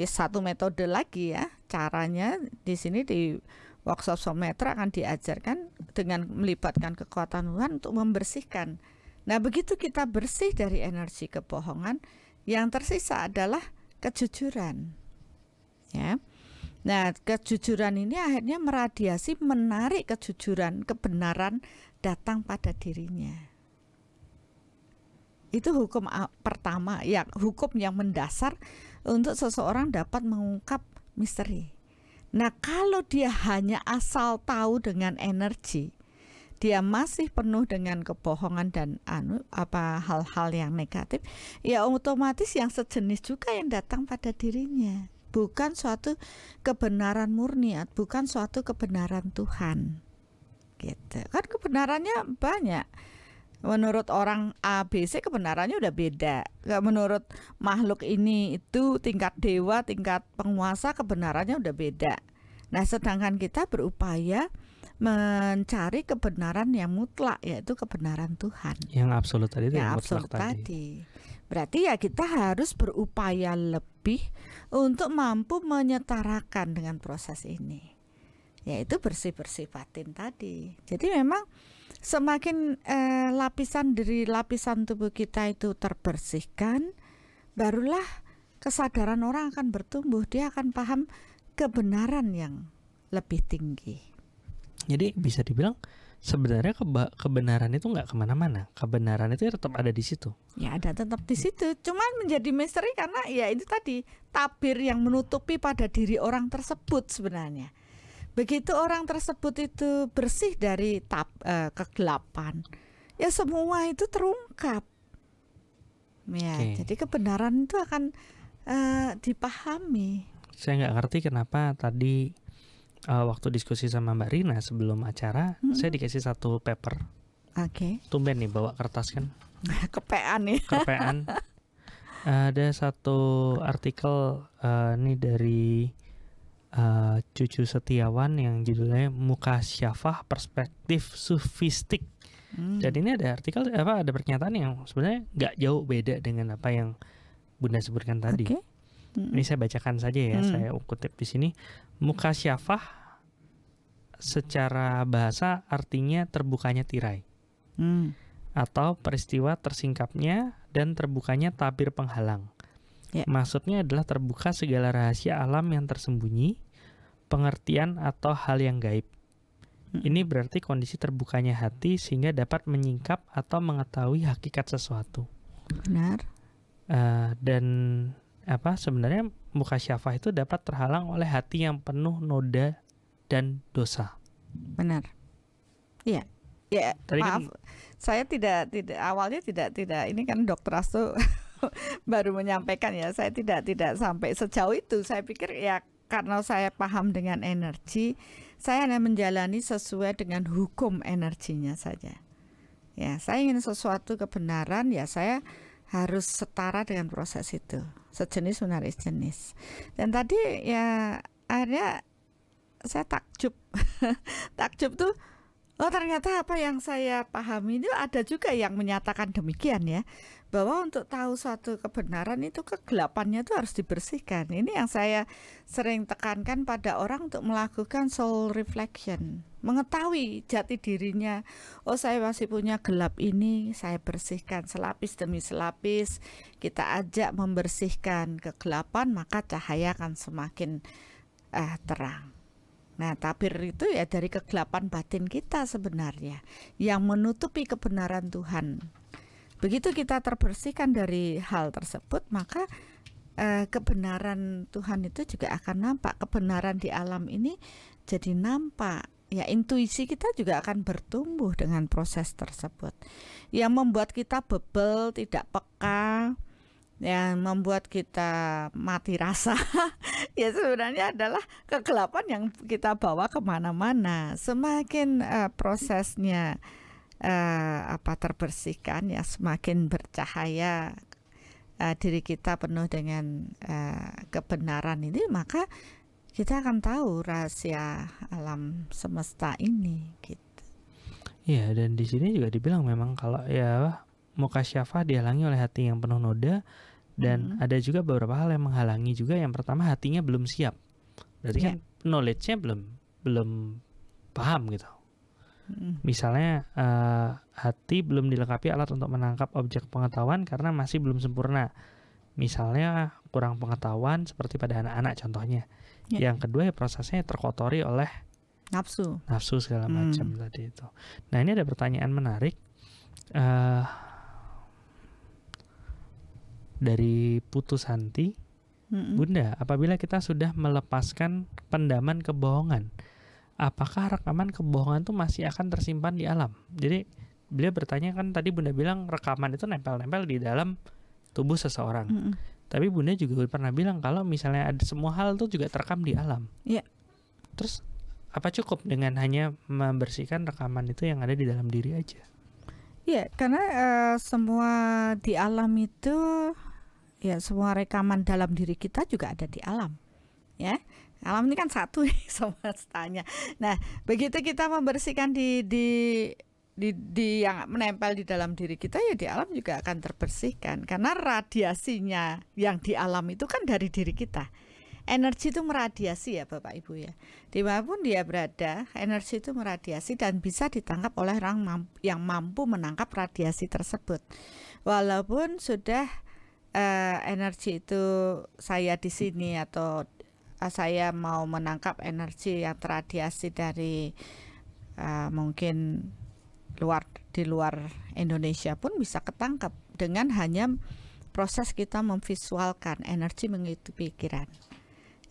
satu metode lagi ya. Caranya di sini di workshop Soulmetra akan diajarkan dengan melibatkan kekuatan Tuhan untuk membersihkan. Nah begitu kita bersih dari energi kebohongan, yang tersisa adalah kejujuran. Ya. Nah kejujuran ini akhirnya meradiasi, menarik kejujuran, kebenaran datang pada dirinya. Itu hukum pertama, ya, hukum yang mendasar untuk seseorang dapat mengungkap misteri. Nah, kalau dia hanya asal tahu dengan energi, dia masih penuh dengan kebohongan dan hal-hal yang negatif, ya otomatis yang sejenis juga yang datang pada dirinya. Bukan suatu kebenaran murni, bukan suatu kebenaran Tuhan. Gitu. Kan kebenarannya banyak. Menurut orang ABC kebenarannya udah beda. Menurut makhluk ini itu tingkat dewa, tingkat penguasa, kebenarannya udah beda. Nah sedangkan kita berupaya mencari kebenaran yang mutlak, yaitu kebenaran Tuhan. Yang absolut tadi itu yang absolut tadi. Berarti ya kita harus berupaya lebih untuk mampu menyetarakan dengan proses ini, yaitu bersih-bersih batin tadi. Jadi memang semakin lapisan dari lapisan tubuh kita itu terbersihkan, barulah kesadaran orang akan bertumbuh. Dia akan paham kebenaran yang lebih tinggi. Jadi bisa dibilang sebenarnya kebenaran itu nggak kemana-mana. Kebenaran itu tetap ada di situ. Ya ada tetap di situ. Cuman menjadi misteri karena ya itu tadi, tabir yang menutupi pada diri orang tersebut sebenarnya. Begitu orang tersebut itu bersih dari kegelapan, ya semua itu terungkap. Ya, jadi kebenaran itu akan dipahami. Saya nggak ngerti kenapa tadi waktu diskusi sama Mbak Rina sebelum acara, saya dikasih satu paper. Oke. Tumben nih bawa kertas kan? Kepean nih. Kepean. Ada satu artikel nih dari Cucu Setiawan yang judulnya Mukasyafah Perspektif Sufistik. Dan ini ada artikel ada pernyataan yang sebenarnya nggak jauh beda dengan apa yang Bunda sebutkan tadi. Ini saya bacakan saja ya, saya kutip di sini. Mukasyafah secara bahasa artinya terbukanya tirai, atau peristiwa tersingkapnya dan terbukanya tabir penghalang. Maksudnya adalah terbuka segala rahasia alam yang tersembunyi, pengertian atau hal yang gaib. Ini berarti kondisi terbukanya hati sehingga dapat menyingkap atau mengetahui hakikat sesuatu. Benar. Dan sebenarnya mukasyafah itu dapat terhalang oleh hati yang penuh noda dan dosa. Benar. Iya. Ya, tadi maaf. Saya tidak awalnya tidak ini kan Dokter Asto baru menyampaikan ya, saya tidak sampai sejauh itu. Saya pikir ya karena saya paham dengan energi, saya hanya menjalani sesuai dengan hukum energinya saja. Ya, saya ingin sesuatu kebenaran, ya saya harus setara dengan proses itu, sejenis menarik jenis. Dan tadi ya akhirnya saya takjub. Takjub tuh, oh ternyata apa yang saya pahami itu ada juga yang menyatakan demikian ya, bahwa untuk tahu suatu kebenaran itu kegelapannya itu harus dibersihkan. Ini yang saya sering tekankan pada orang untuk melakukan soul reflection, mengetahui jati dirinya. Oh saya masih punya gelap ini, saya bersihkan selapis demi selapis. Kita ajak membersihkan kegelapan, maka cahaya akan semakin terang. Nah, tabir itu ya dari kegelapan batin kita sebenarnya yang menutupi kebenaran Tuhan. Begitu kita terbersihkan dari hal tersebut, maka kebenaran Tuhan itu juga akan nampak. Kebenaran di alam ini jadi nampak. Ya, intuisi kita juga akan bertumbuh dengan proses tersebut. Yang membuat kita bebel, tidak peka, yang membuat kita mati rasa, ya sebenarnya adalah kegelapan yang kita bawa kemana-mana. Semakin prosesnya terbersihkan, ya semakin bercahaya diri kita penuh dengan kebenaran ini, maka kita akan tahu rahasia alam semesta ini gitu. Iya, dan di sini juga dibilang memang kalau ya mukasyafah dihalangi oleh hati yang penuh noda, dan ada juga beberapa hal yang menghalangi juga. Yang pertama, hatinya belum siap. Berarti kan knowledge-nya belum paham gitu. Misalnya hati belum dilengkapi alat untuk menangkap objek pengetahuan karena masih belum sempurna. Misalnya kurang pengetahuan seperti pada anak-anak contohnya. Yang kedua, ya prosesnya terkotori oleh nafsu segala macam tadi itu. Nah, ini ada pertanyaan menarik dari Putu Santi. Bunda, apabila kita sudah melepaskan pendaman kebohongan, apakah rekaman kebohongan itu masih akan tersimpan di alam? Jadi beliau bertanya, kan tadi Bunda bilang rekaman itu nempel-nempel di dalam tubuh seseorang. Tapi Bunda juga pernah bilang kalau misalnya ada semua hal itu juga terekam di alam. Terus apa cukup dengan hanya membersihkan rekaman itu yang ada di dalam diri aja? Ya, karena semua di alam itu, ya semua rekaman dalam diri kita juga ada di alam. Ya, alam ini kan satu semestanya. Nah, begitu kita membersihkan di yang menempel di dalam diri kita, ya di alam juga akan terbersihkan. Karena radiasinya yang di alam itu kan dari diri kita. Energi itu meradiasi ya Bapak Ibu ya. Dimanapun dia berada, energi itu meradiasi dan bisa ditangkap oleh orang yang mampu menangkap radiasi tersebut. Walaupun sudah energi itu saya di sini atau saya mau menangkap energi yang terradiasi dari mungkin di luar Indonesia pun bisa ketangkap dengan hanya proses kita memvisualkan energi mengikuti pikiran.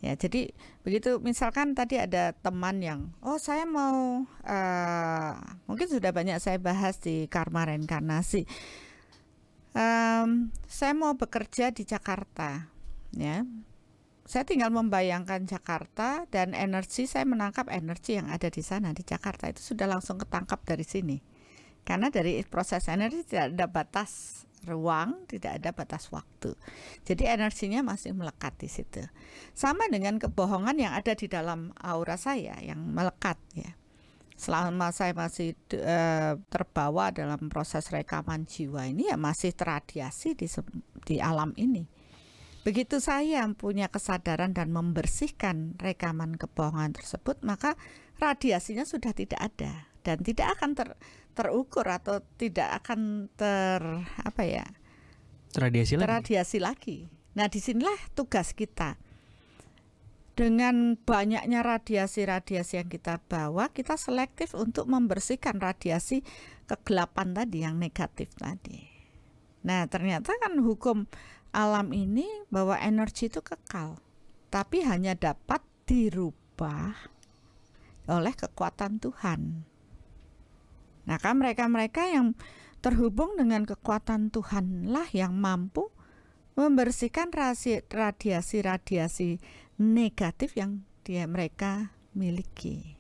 Ya, jadi begitu misalkan tadi ada teman yang saya mau mungkin sudah banyak saya bahas di karma reinkarnasi. Saya mau bekerja di Jakarta, ya. Saya tinggal membayangkan Jakarta dan energi saya menangkap energi yang ada di sana di Jakarta itu sudah langsung ketangkap dari sini. Karena dari proses energi tidak ada batas ruang, tidak ada batas waktu. Jadi energinya masih melekat di situ. Sama dengan kebohongan yang ada di dalam aura saya yang melekat ya. Selama saya masih terbawa dalam proses rekaman jiwa ini, ya masih terradiasi di alam ini. Begitu saya punya kesadaran dan membersihkan rekaman kebohongan tersebut, maka radiasinya sudah tidak ada dan tidak akan terukur atau tidak akan terradiasi lagi. Nah, disinilah tugas kita. Dengan banyaknya radiasi-radiasi yang kita bawa, kita selektif untuk membersihkan radiasi kegelapan tadi, yang negatif tadi. Nah, ternyata kan hukum alam ini bahwa energi itu kekal, tapi hanya dapat dirubah oleh kekuatan Tuhan. Nah, kan mereka-mereka yang terhubung dengan kekuatan Tuhanlah yang mampu membersihkan radiasi-radiasi negatif yang mereka miliki.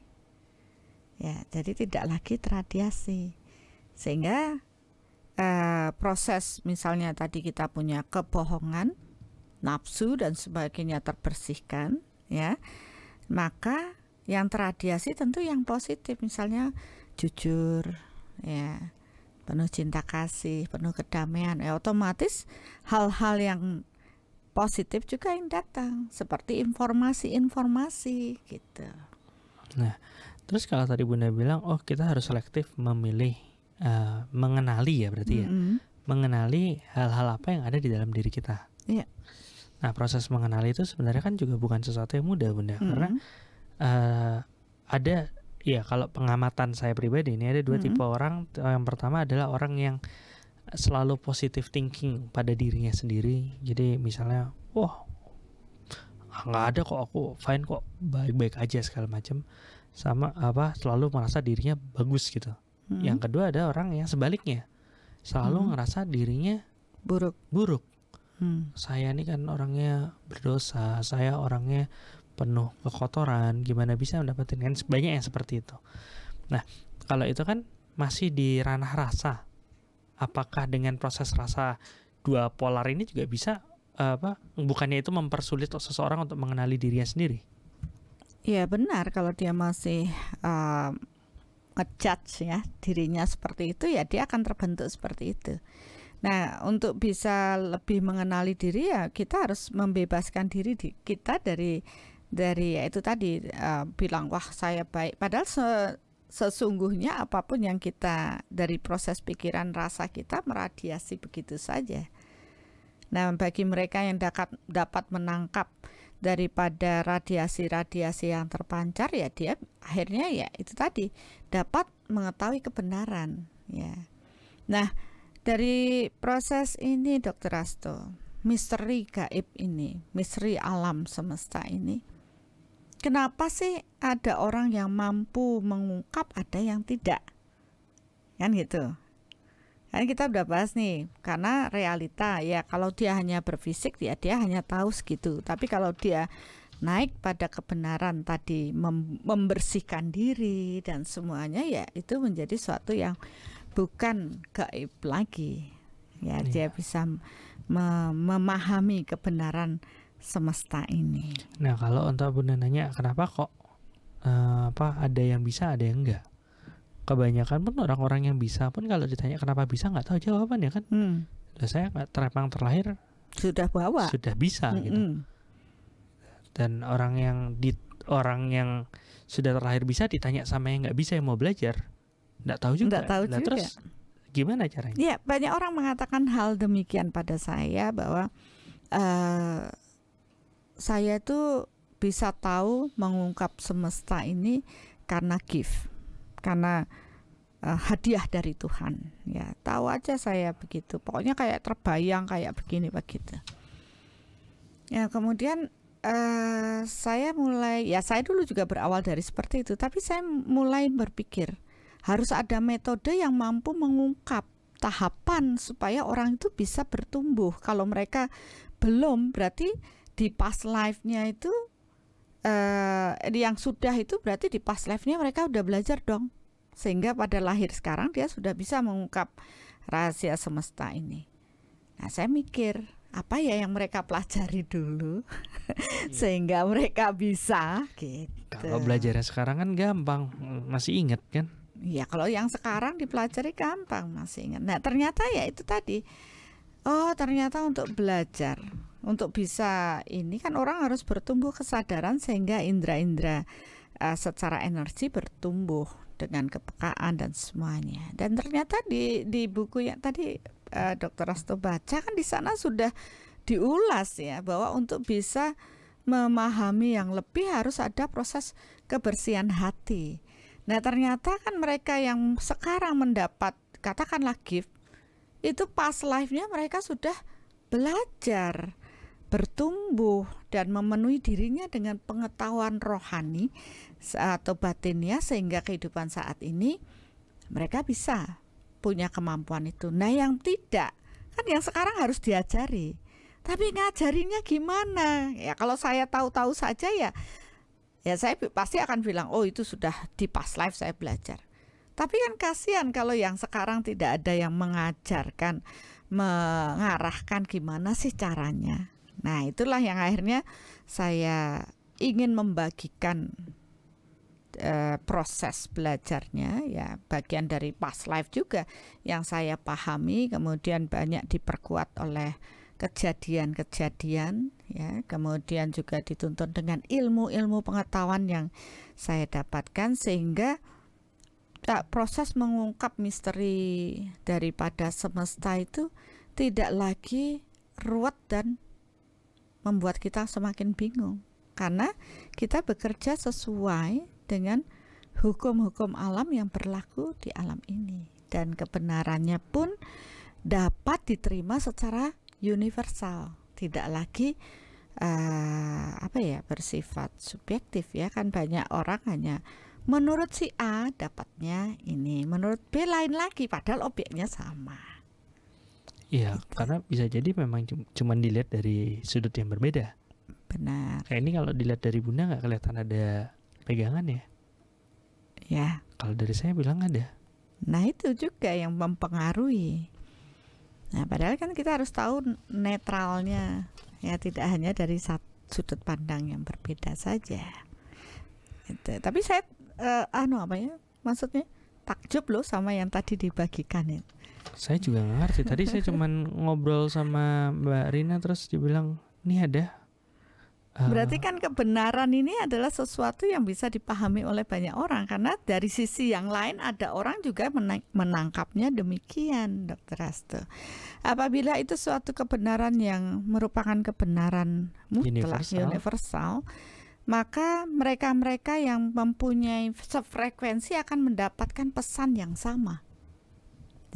Ya, jadi tidak lagi terradiasi. Sehingga proses misalnya tadi kita punya kebohongan, nafsu dan sebagainya terbersihkan, ya. Maka yang terradiasi tentu yang positif, misalnya jujur, ya, penuh cinta kasih, penuh kedamaian, ya otomatis hal-hal yang positif juga yang datang, seperti informasi-informasi gitu. Nah, terus kalau tadi Bunda bilang, kita harus selektif memilih, mengenali ya berarti ya, mengenali hal-hal apa yang ada di dalam diri kita. Iya. Nah, proses mengenali itu sebenarnya kan juga bukan sesuatu yang mudah Bunda, karena ada, ya kalau pengamatan saya pribadi ini ada dua tipe orang. Yang pertama adalah orang yang selalu positive thinking pada dirinya sendiri. Jadi misalnya, wah nggak ada kok, aku fine kok, baik-baik aja segala macam, sama selalu merasa dirinya bagus gitu. Yang kedua ada orang yang sebaliknya, selalu ngerasa dirinya buruk. Saya ini kan orangnya berdosa, saya orangnya penuh kekotoran, gimana bisa mendapatkan, kan banyak yang seperti itu. Nah, kalau itu kan masih di ranah rasa. Apakah dengan proses rasa dua polar ini juga bisa bukannya itu mempersulit seseorang untuk mengenali dirinya sendiri? Ya benar, kalau dia masih ngejudge ya dirinya seperti itu, ya dia akan terbentuk seperti itu. Nah, untuk bisa lebih mengenali diri, ya kita harus membebaskan diri kita dari ya itu tadi, bilang wah saya baik, padahal sesungguhnya apapun yang kita dari proses pikiran rasa kita meradiasi begitu saja. Nah, bagi mereka yang dapat menangkap daripada radiasi-radiasi yang terpancar, ya dia akhirnya ya itu tadi dapat mengetahui kebenaran ya. Nah, dari proses ini Dr. Hasto, misteri gaib ini, misteri alam semesta ini, kenapa sih ada orang yang mampu mengungkap, ada yang tidak? Kan gitu. Kan kita udah bahas nih, karena realita ya kalau dia hanya berfisik ya dia hanya tahu segitu. Tapi kalau dia naik pada kebenaran tadi, membersihkan diri dan semuanya, ya itu menjadi suatu yang bukan gaib lagi. Ya, dia bisa memahami kebenaran semesta ini. Nah, kalau untuk Bunda nanya kenapa kok ada yang bisa, ada yang enggak? Kebanyakan pun orang-orang yang bisa pun kalau ditanya kenapa bisa nggak tahu jawabannya kan. Saya teremang terlahir sudah bisa gitu. Dan orang yang sudah terlahir bisa ditanya sama yang nggak bisa yang mau belajar, nggak tahu juga. Terus gimana caranya? Ya, banyak orang mengatakan hal demikian pada saya, bahwa saya tuh bisa tahu mengungkap semesta ini karena gift, karena hadiah dari Tuhan. Ya, tahu aja saya begitu. Pokoknya kayak terbayang kayak begini begitu. Ya, kemudian saya dulu juga berawal dari seperti itu, tapi saya mulai berpikir harus ada metode yang mampu mengungkap tahapan supaya orang itu bisa bertumbuh. Kalau mereka belum, berarti di past life-nya itu yang sudah itu berarti di past life-nya mereka udah belajar dong, sehingga pada lahir sekarang dia sudah bisa mengungkap rahasia semesta ini. Nah, saya mikir apa ya yang mereka pelajari dulu sehingga mereka bisa gitu. Kalau belajarnya sekarang kan gampang, masih inget kan? Ya, kalau yang sekarang dipelajari gampang, masih ingat. Nah, ternyata ya itu tadi. Oh, ternyata untuk belajar, untuk bisa ini kan orang harus bertumbuh kesadaran sehingga indera-indera secara energi bertumbuh dengan kepekaan dan semuanya. Dan ternyata di buku yang tadi Dr. Hasto baca kan di sana sudah diulas ya, bahwa untuk bisa memahami yang lebih harus ada proses kebersihan hati. Nah, ternyata kan mereka yang sekarang mendapat katakanlah gift, itu past life-nya mereka sudah belajar, bertumbuh dan memenuhi dirinya dengan pengetahuan rohani atau batinnya, sehingga kehidupan saat ini mereka bisa punya kemampuan itu. Nah, yang tidak, kan yang sekarang harus diajari. Tapi ngajarinya gimana? Ya kalau saya tahu-tahu saja ya saya pasti akan bilang, oh itu sudah di past life saya belajar. Tapi kan kasihan kalau yang sekarang tidak ada yang mengajarkan, mengarahkan gimana sih caranya. Nah, itulah yang akhirnya saya ingin membagikan proses belajarnya, ya bagian dari past life juga yang saya pahami, kemudian banyak diperkuat oleh kejadian-kejadian ya, kemudian juga dituntun dengan ilmu-ilmu pengetahuan yang saya dapatkan, sehingga proses mengungkap misteri daripada semesta itu tidak lagi ruwet dan membuat kita semakin bingung, karena kita bekerja sesuai dengan hukum-hukum alam yang berlaku di alam ini, dan kebenarannya pun dapat diterima secara universal, tidak lagi bersifat subjektif ya. Kan banyak orang hanya menurut si A dapatnya ini, menurut B lain lagi, padahal objeknya sama. Iya, karena bisa jadi memang cuma dilihat dari sudut yang berbeda. Benar. Kayak ini kalau dilihat dari Bunda nggak kelihatan ada pegangan ya? Ya. Kalau dari saya bilang ada. Nah itu juga yang mempengaruhi. Nah padahal kan kita harus tahu netralnya, ya tidak hanya dari sudut pandang yang berbeda saja. Gitu. Tapi saya maksudnya takjub loh sama yang tadi dibagikan itu. Saya juga nggak ngerti. Tadi saya cuman ngobrol sama Mbak Rina terus dibilang ini ada. Berarti kan kebenaran ini adalah sesuatu yang bisa dipahami oleh banyak orang, karena dari sisi yang lain ada orang juga menangkapnya demikian, Dr. Hasto. Apabila itu suatu kebenaran yang merupakan kebenaran mutlak universal, maka mereka-mereka yang mempunyai sefrekuensi akan mendapatkan pesan yang sama.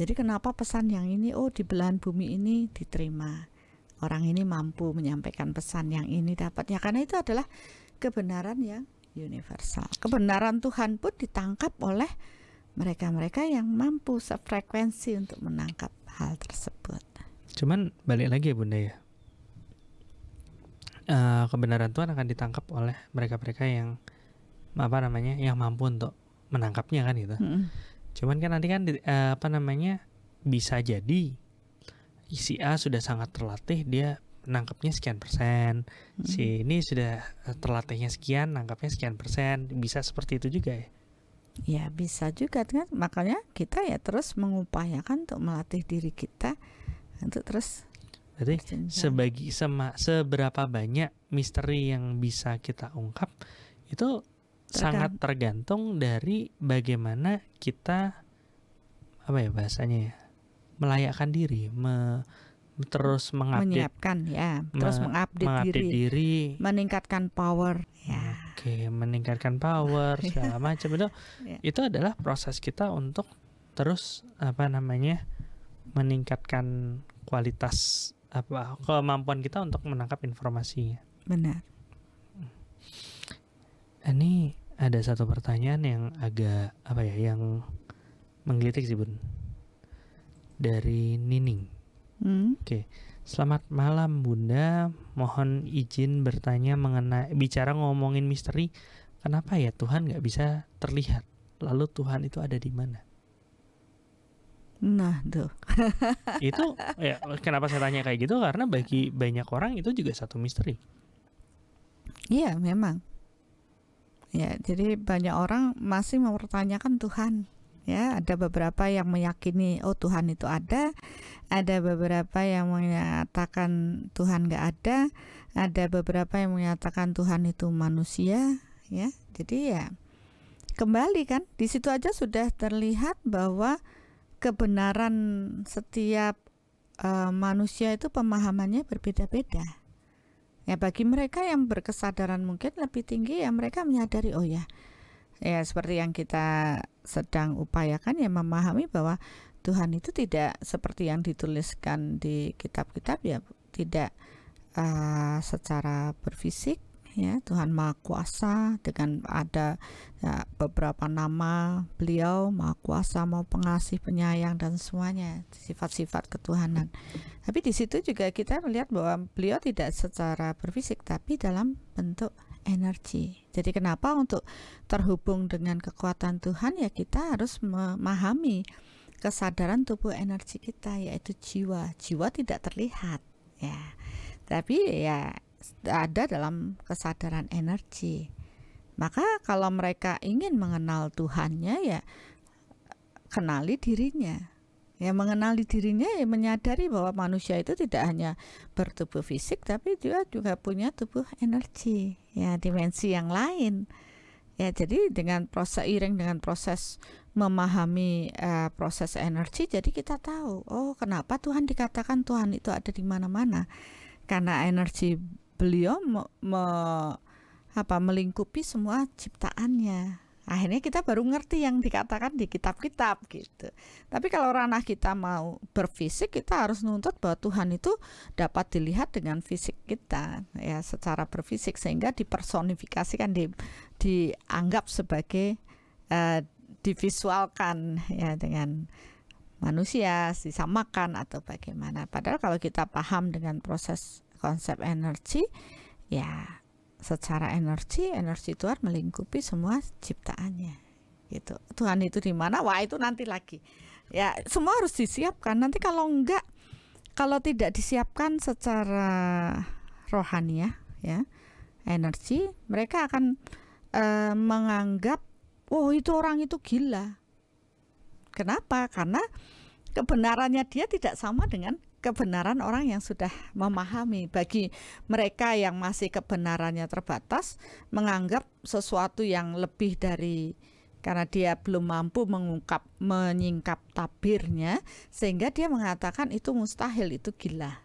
Jadi kenapa pesan yang ini, di belahan bumi ini diterima, orang ini mampu menyampaikan pesan yang ini dapatnya, karena itu adalah kebenaran yang universal. Kebenaran Tuhan pun ditangkap oleh mereka-mereka yang mampu sefrekuensi untuk menangkap hal tersebut. Cuman balik lagi ya Bunda ya, kebenaran Tuhan akan ditangkap oleh mereka-mereka yang yang mampu untuk menangkapnya kan gitu. Cuman kan nanti kan bisa jadi si A sudah sangat terlatih, dia nangkapnya sekian persen, si ini sudah terlatihnya sekian, nangkapnya sekian persen, bisa seperti itu juga ya? Ya bisa juga kan, makanya kita ya terus mengupayakan untuk melatih diri kita untuk terus. Jadi seberapa banyak misteri yang bisa kita ungkap itu sangat tergantung dari bagaimana kita melayakkan diri, terus menyiapkan ya, terus mengupdate diri, meningkatkan power ya. Oke, meningkatkan power segala macam itu adalah proses kita untuk terus meningkatkan kualitas kemampuan kita untuk menangkap informasinya. Benar. Ini ada satu pertanyaan yang agak yang menggelitik sih Bun, dari Nining. Oke. Selamat malam Bunda, mohon izin bertanya mengenai ngomongin misteri, kenapa ya Tuhan nggak bisa terlihat? Lalu Tuhan itu ada di mana? Nah tuh. Itu ya kenapa saya tanya kayak gitu, karena bagi banyak orang itu juga satu misteri. Iya memang. Ya jadi banyak orang masih mempertanyakan Tuhan. Ya ada beberapa yang meyakini Tuhan itu ada beberapa yang menyatakan Tuhan nggak ada beberapa yang menyatakan Tuhan itu manusia. Ya jadi ya kembali kan di situ aja sudah terlihat bahwa kebenaran setiap manusia itu pemahamannya berbeda-beda. Ya bagi mereka yang berkesadaran mungkin lebih tinggi, ya mereka menyadari ya seperti yang kita sedang upayakan, ya memahami bahwa Tuhan itu tidak seperti yang dituliskan di kitab-kitab, ya tidak secara berfisik. Ya, Tuhan Maha Kuasa dengan ada beberapa nama beliau, Maha Kuasa, Maha Pengasih, Penyayang dan semuanya sifat-sifat ketuhanan. Tapi di situ juga kita melihat bahwa beliau tidak secara berfisik tapi dalam bentuk energi. Jadi kenapa untuk terhubung dengan kekuatan Tuhan, ya kita harus memahami kesadaran tubuh energi kita, yaitu jiwa. Jiwa tidak terlihat ya. Tapi ya ada dalam kesadaran energi. Maka kalau mereka ingin mengenal Tuhannya, ya kenali dirinya. Ya mengenali dirinya, ya menyadari bahwa manusia itu tidak hanya bertubuh fisik tapi juga punya tubuh energi, ya dimensi yang lain. Ya jadi dengan seiring dengan proses memahami proses energi, jadi kita tahu kenapa Tuhan dikatakan Tuhan itu ada di mana-mana. Karena energi beliau melingkupi semua ciptaannya. Akhirnya kita baru ngerti yang dikatakan di kitab-kitab gitu. Tapi kalau ranah kita mau berfisik, kita harus nuntut bahwa Tuhan itu dapat dilihat dengan fisik kita, ya, secara berfisik, sehingga dipersonifikasikan, dianggap sebagai divisualkan ya dengan manusia, disamakan atau bagaimana. Padahal kalau kita paham dengan proses konsep energi, ya secara energi Tuhan melingkupi semua ciptaannya gitu. Tuhan itu di mana? Wah, itu nanti lagi. Ya, semua harus disiapkan. Nanti kalau enggak, kalau tidak disiapkan secara rohani ya, energi, mereka akan menganggap, oh itu orang itu gila. Kenapa? Karena kebenarannya dia tidak sama dengan kebenaran orang yang sudah memahami. Bagi mereka yang masih kebenarannya terbatas, menganggap sesuatu yang lebih dari, karena dia belum mampu menyingkap tabirnya, sehingga dia mengatakan itu mustahil, itu gila.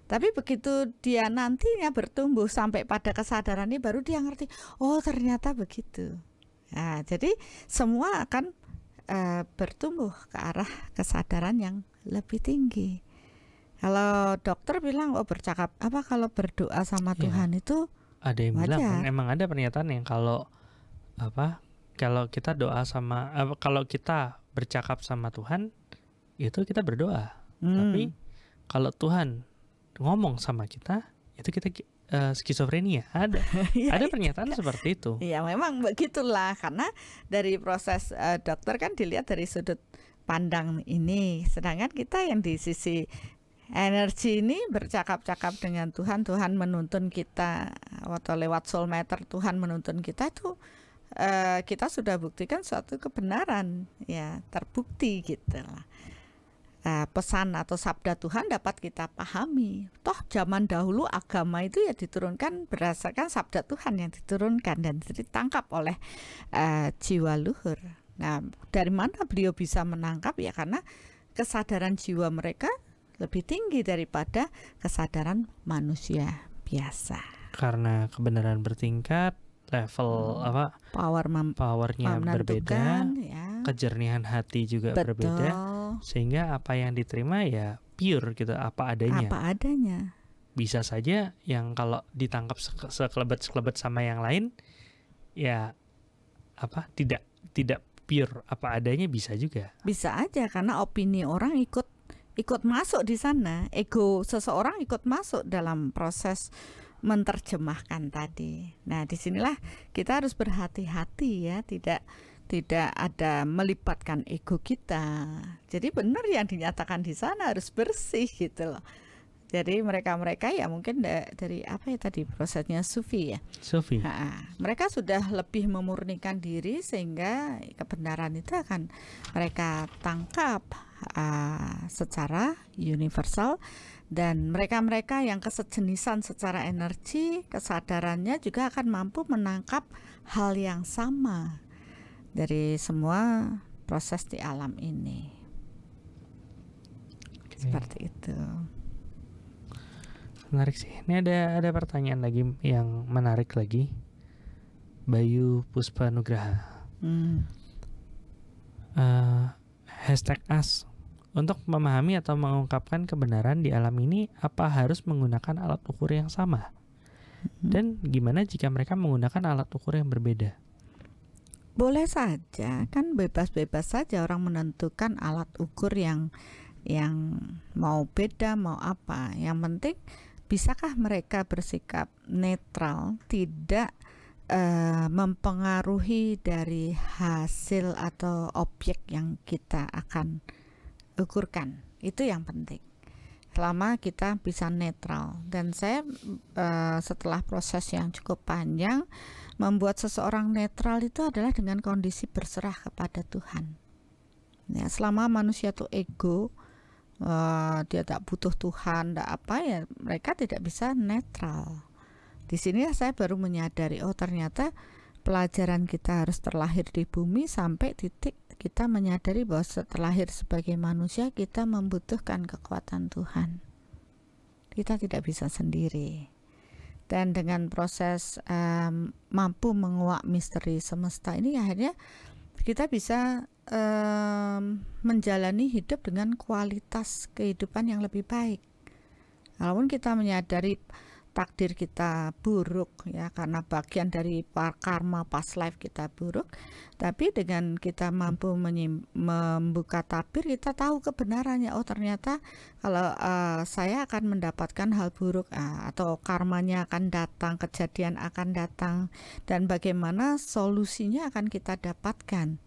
Tapi begitu dia nantinya bertumbuh sampai pada kesadaran ini, baru dia ngerti, oh ternyata begitu. Nah, jadi semua akan bertumbuh ke arah kesadaran yang lebih tinggi. Kalau dokter bilang, oh bercakap apa, kalau berdoa sama Tuhan itu ada yang wajar. bilang kan, emang ada pernyataan yang kalau kita doa sama kalau kita bercakap sama Tuhan itu kita berdoa. Tapi kalau Tuhan ngomong sama kita itu kita skizofrenia. Ada pernyataan seperti itu. Iya, memang begitulah, karena dari proses dokter kan dilihat dari sudut pandang ini, sedangkan kita yang di sisi energi ini bercakap-cakap dengan Tuhan, Tuhan menuntun kita, atau lewat soul matter Tuhan menuntun kita, itu kita sudah buktikan suatu kebenaran, ya, terbukti gitu lah. Pesan atau sabda Tuhan dapat kita pahami. Toh zaman dahulu agama itu ya diturunkan berdasarkan sabda Tuhan yang diturunkan dan ditangkap oleh jiwa luhur. Nah, dari mana beliau bisa menangkap? Ya karena kesadaran jiwa mereka lebih tinggi daripada kesadaran manusia biasa. Karena kebenaran bertingkat, level powernya berbeda, ya. Kejernihan hati juga berbeda, sehingga apa yang diterima ya pure gitu, apa adanya. Bisa saja yang kalau ditangkap sekelebat sama yang lain, ya tidak pure apa adanya, bisa juga. Bisa aja, karena opini orang ikut masuk di sana, ego seseorang ikut masuk dalam proses menerjemahkan tadi. Nah, disinilah kita harus berhati-hati ya, tidak ada melibatkan ego kita. Jadi benar yang dinyatakan di sana harus bersih gitu loh. Jadi mereka ya mungkin dari apa ya tadi, prosesnya sufi ya. Sufi. Mereka sudah lebih memurnikan diri sehingga kebenaran itu akan mereka tangkap secara universal, dan mereka yang kesejenisan secara energi, kesadarannya juga akan mampu menangkap hal yang sama dari semua proses di alam ini. Seperti itu. Menarik sih. Ini ada pertanyaan lagi yang menarik lagi. Bayu Puspa Nugraha. #us. Untuk memahami atau mengungkapkan kebenaran di alam ini, apa harus menggunakan alat ukur yang sama? Dan gimana jika mereka menggunakan alat ukur yang berbeda? Boleh saja, kan bebas-bebas saja orang menentukan alat ukur yang mau beda, mau apa. Yang penting bisakah mereka bersikap netral, tidak mempengaruhi dari hasil atau objek yang kita akan ukurkan. Itu yang penting. Selama kita bisa netral. Dan saya setelah proses yang cukup panjang, membuat seseorang netral itu adalah dengan kondisi berserah kepada Tuhan. Ya, selama manusia itu ego, dia tak butuh Tuhan, tak apa ya, mereka tidak bisa netral. Di sini saya baru menyadari, oh ternyata pelajaran kita harus terlahir di bumi sampai titik kita menyadari bahwa terlahir sebagai manusia kita membutuhkan kekuatan Tuhan. Kita tidak bisa sendiri. Dan dengan proses mampu menguak misteri semesta ini, akhirnya kita bisa menjalani hidup dengan kualitas kehidupan yang lebih baik. Walaupun kita menyadari takdir kita buruk ya, karena bagian dari karma past life kita buruk, tapi dengan kita mampu membuka tabir, kita tahu kebenarannya. Oh, ternyata kalau saya akan mendapatkan hal buruk, atau karmanya akan datang, kejadian akan datang, dan bagaimana solusinya akan kita dapatkan.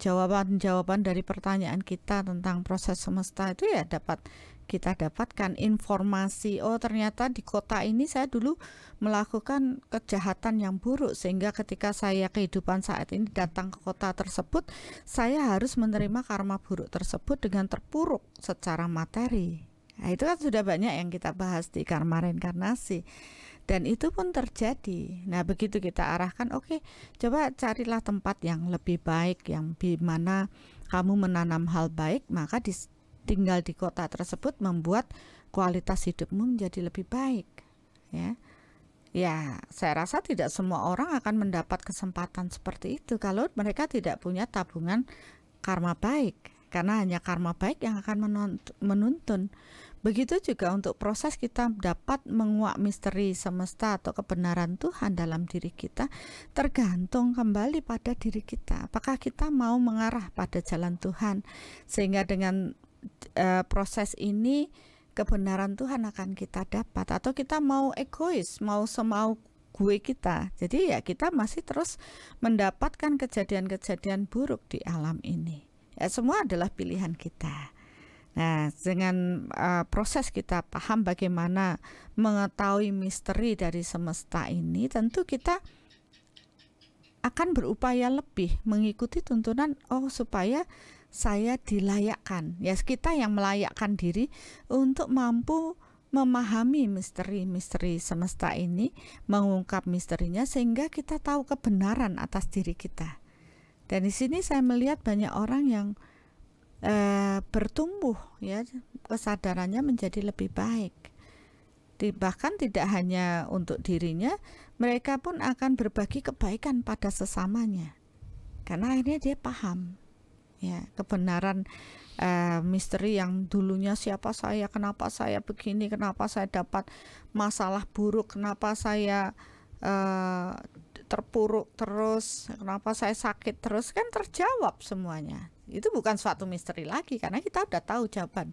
Jawaban-jawaban dari pertanyaan kita tentang proses semesta itu ya dapat kita dapatkan. Informasi, oh ternyata di kota ini saya dulu melakukan kejahatan yang buruk, sehingga ketika saya kehidupan saat ini datang ke kota tersebut, saya harus menerima karma buruk tersebut dengan terpuruk secara materi. Nah, itu kan sudah banyak yang kita bahas di karma reinkarnasi, dan itu pun terjadi. Nah, begitu kita arahkan, oke, coba carilah tempat yang lebih baik, yang di mana kamu menanam hal baik, maka tinggal di kota tersebut membuat kualitas hidupmu menjadi lebih baik, ya. Ya, saya rasa tidak semua orang akan mendapat kesempatan seperti itu kalau mereka tidak punya tabungan karma baik, karena hanya karma baik yang akan menuntun. Begitu juga untuk proses kita dapat menguak misteri semesta atau kebenaran Tuhan dalam diri kita, tergantung kembali pada diri kita. Apakah kita mau mengarah pada jalan Tuhan, sehingga dengan proses ini kebenaran Tuhan akan kita dapat, atau kita mau egois, mau semau gue kita. Jadi ya kita masih terus mendapatkan kejadian-kejadian buruk di alam ini. Ya, semua adalah pilihan kita. Nah, dengan proses kita paham bagaimana mengetahui misteri dari semesta ini, tentu kita akan berupaya lebih mengikuti tuntunan, supaya saya dilayakkan. Ya, kita yang melayakkan diri untuk mampu memahami misteri-misteri semesta ini, mengungkap misterinya, sehingga kita tahu kebenaran atas diri kita. Dan di sini saya melihat banyak orang yang bertumbuh, ya, kesadarannya menjadi lebih baik. Bahkan tidak hanya untuk dirinya, mereka pun akan berbagi kebaikan pada sesamanya, karena akhirnya dia paham, ya, kebenaran misteri yang dulunya siapa saya, kenapa saya begini, kenapa saya dapat masalah buruk, kenapa saya terpuruk terus, kenapa saya sakit terus, kan terjawab semuanya. Itu bukan suatu misteri lagi, karena kita udah tahu jawaban.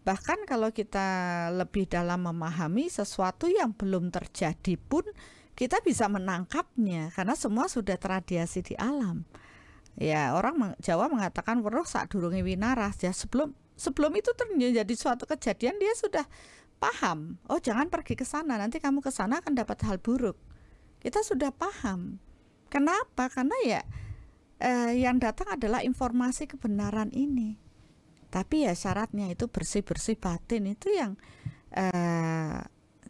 Bahkan kalau kita lebih dalam memahami sesuatu yang belum terjadi pun, kita bisa menangkapnya, karena semua sudah terradiasi di alam. Ya, orang Jawa mengatakan weruh sadurunge winaras. Ya, sebelum itu terjadi suatu kejadian, dia sudah paham. Oh, jangan pergi ke sana, nanti kamu ke sana akan dapat hal buruk. Kita sudah paham. Kenapa? Karena ya yang datang adalah informasi kebenaran ini. Tapi ya syaratnya itu bersih-bersih batin, itu yang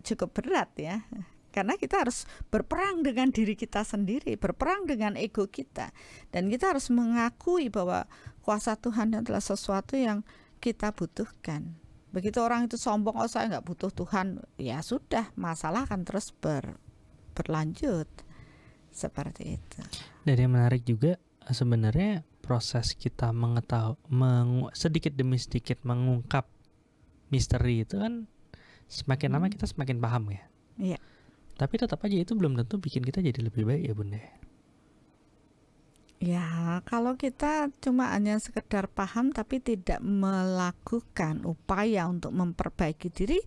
cukup berat, ya. Karena kita harus berperang dengan diri kita sendiri, berperang dengan ego kita, dan kita harus mengakui bahwa kuasa Tuhan adalah sesuatu yang kita butuhkan. Begitu orang itu sombong, oh saya nggak butuh Tuhan, ya sudah, masalah akan terus berlanjut seperti itu. Dan yang menarik juga sebenarnya proses kita sedikit demi sedikit mengungkap misteri itu kan semakin lama kita semakin paham, ya. Iya. Tapi tetap aja itu belum tentu bikin kita jadi lebih baik, ya Bunda. Ya, kalau kita cuma hanya sekedar paham tapi tidak melakukan upaya untuk memperbaiki diri,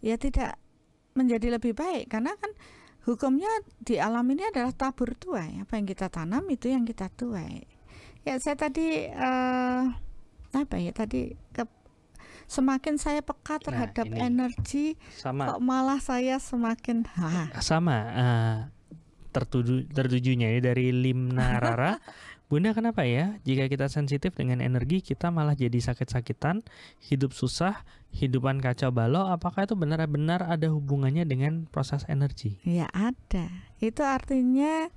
ya tidak menjadi lebih baik. Karena kan hukumnya di alam ini adalah tabur tuai. Apa yang kita tanam itu yang kita tuai. Ya, saya tadi semakin saya peka terhadap energi, kok malah saya semakin tertujunya ini dari Limna Rara. Bunda, kenapa ya jika kita sensitif dengan energi kita malah jadi sakit-sakitan, hidup susah, hidupan kacau balau? Apakah itu benar-benar ada hubungannya dengan proses energi? Ya ada. Itu artinya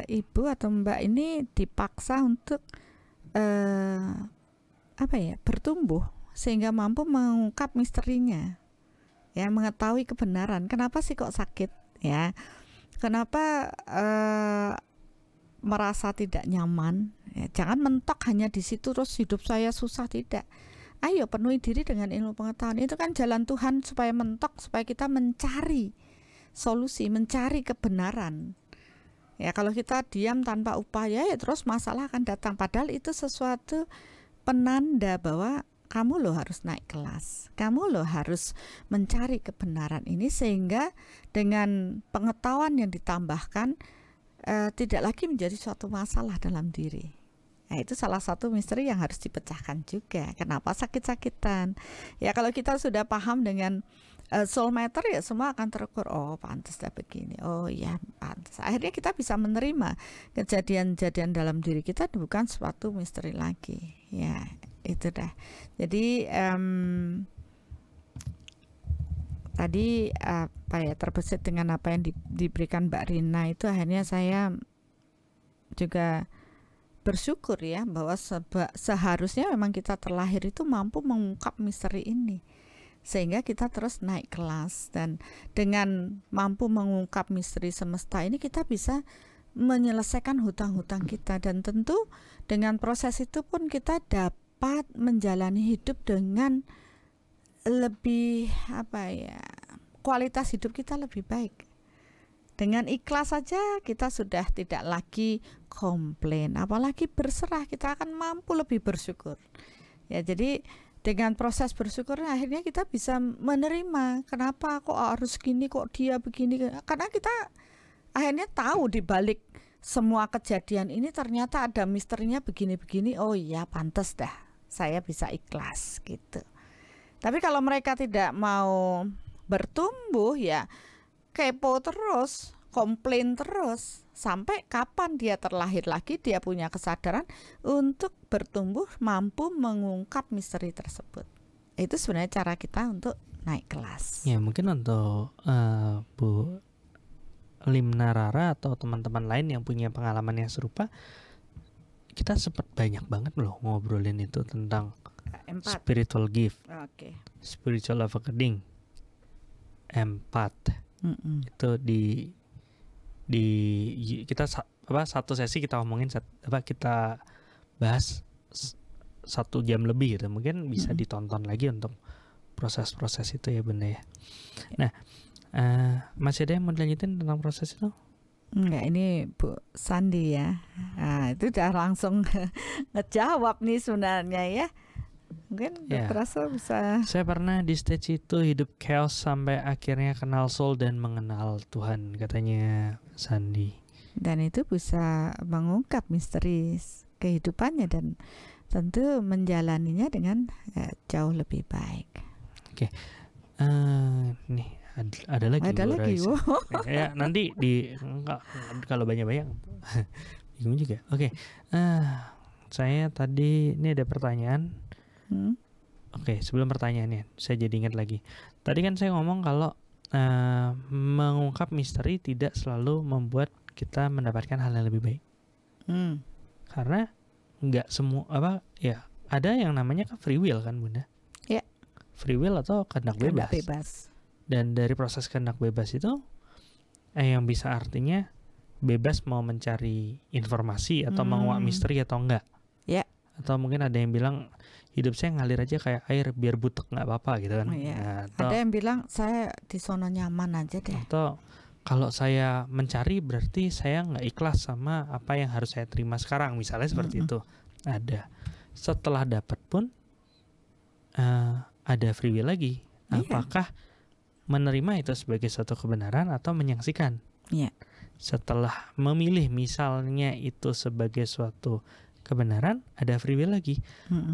ibu atau mbak ini dipaksa untuk bertumbuh sehingga mampu mengungkap misterinya. ya, mengetahui kebenaran. Kenapa sih kok sakit? Ya, kenapa merasa tidak nyaman? Ya, jangan mentok hanya di situ terus hidup saya susah, tidak. Ayo penuhi diri dengan ilmu pengetahuan. Itu kan jalan Tuhan supaya mentok, supaya kita mencari solusi, mencari kebenaran. Ya, kalau kita diam tanpa upaya, ya terus masalah akan datang. Padahal itu sesuatu penanda bahwa kamu loh harus naik kelas. Kamu loh harus mencari kebenaran ini, sehingga dengan pengetahuan yang ditambahkan tidak lagi menjadi suatu masalah dalam diri. Nah, itu salah satu misteri yang harus dipecahkan juga. Kenapa sakit-sakitan? Ya, kalau kita sudah paham dengan soul matter, ya semua akan terukur. Oh, pantas dah begini. Oh ya, pantas. Akhirnya kita bisa menerima kejadian-kejadian dalam diri kita bukan suatu misteri lagi. Ya, itu dah. Jadi tadi terbesit dengan apa yang diberikan Mbak Rina itu, akhirnya saya juga bersyukur ya bahwa seharusnya memang kita terlahir itu mampu mengungkap misteri ini, sehingga kita terus naik kelas. Dan dengan mampu mengungkap misteri semesta ini, kita bisa menyelesaikan hutang-hutang kita. Dan tentu dengan proses itu pun kita dapat menjalani hidup dengan lebih kualitas hidup kita lebih baik. Dengan ikhlas saja kita sudah tidak lagi komplain, apalagi berserah, kita akan mampu lebih bersyukur. Ya, jadi dengan proses bersyukur akhirnya kita bisa menerima, kenapa kok harus gini, kok dia begini, karena kita akhirnya tahu di balik semua kejadian ini ternyata ada misterinya begini-begini. Oh iya, pantas dah saya bisa ikhlas gitu. Tapi kalau mereka tidak mau bertumbuh, ya kepo terus, komplain terus, sampai kapan dia terlahir lagi dia punya kesadaran untuk bertumbuh, mampu mengungkap misteri tersebut. Itu sebenarnya cara kita untuk naik kelas. Ya, mungkin untuk Bu Limna Rara atau teman-teman lain yang punya pengalaman yang serupa, kita sempat banyak banget loh ngobrolin itu tentang spiritual gift, spiritual awakening, empath. Itu di kita satu sesi kita ngomongin kita bahas 1 jam lebih gitu. Mungkin bisa ditonton lagi untuk proses-proses itu ya Bunda ya. Nah, masih ada yang mau dilanjutin tentang proses itu? Enggak, ini Bu Sandi ya. Nah, itu udah langsung ngejawab nih sebenarnya ya. Mungkin terasa bisa. Saya pernah di stage itu hidup chaos sampai akhirnya kenal soul dan mengenal Tuhan, katanya Sandi. Dan itu bisa mengungkap misteri kehidupannya dan tentu menjalaninya dengan jauh lebih baik. Oke, nih ada lagi. Ada lagi. Ya, nanti kalau banyak-banyak bingung juga. Oke, saya tadi ini ada pertanyaan. Oke, sebelum pertanyaannya, saya jadi ingat lagi. Tadi kan saya ngomong kalau mengungkap misteri tidak selalu membuat kita mendapatkan hal yang lebih baik. Karena nggak semua ada yang namanya free will kan Bunda? Ya. Free will atau kehendak bebas. Dan dari proses kehendak bebas itu, yang bisa artinya bebas mau mencari informasi atau menguak misteri atau enggak. Ya. Atau mungkin ada yang bilang hidup saya ngalir aja kayak air, biar butek nggak apa-apa gitu kan. Ada yang bilang saya di zona nyaman aja deh. Atau kalau saya mencari berarti saya nggak ikhlas sama apa yang harus saya terima sekarang, misalnya seperti itu. Ada. Setelah dapat pun ada free will lagi. Apakah menerima itu sebagai suatu kebenaran atau menyaksikan? Setelah memilih misalnya itu sebagai suatu kebenaran, ada free will lagi.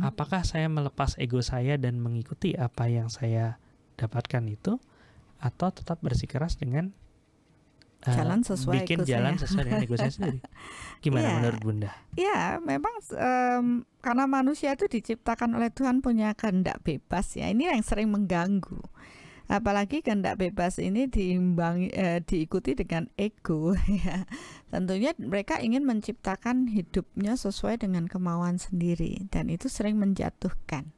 Apakah saya melepas ego saya dan mengikuti apa yang saya dapatkan itu, atau tetap bersikeras dengan jalan sesuai bikin jalan sesuai dengan ego saya sendiri? Gimana menurut Bunda? Ya, memang karena manusia itu diciptakan oleh Tuhan punya kehendak bebas ya. Ini yang sering mengganggu. Apalagi kehendak bebas ini diikuti dengan ego ya. Tentunya mereka ingin menciptakan hidupnya sesuai dengan kemauan sendiri, dan itu sering menjatuhkan.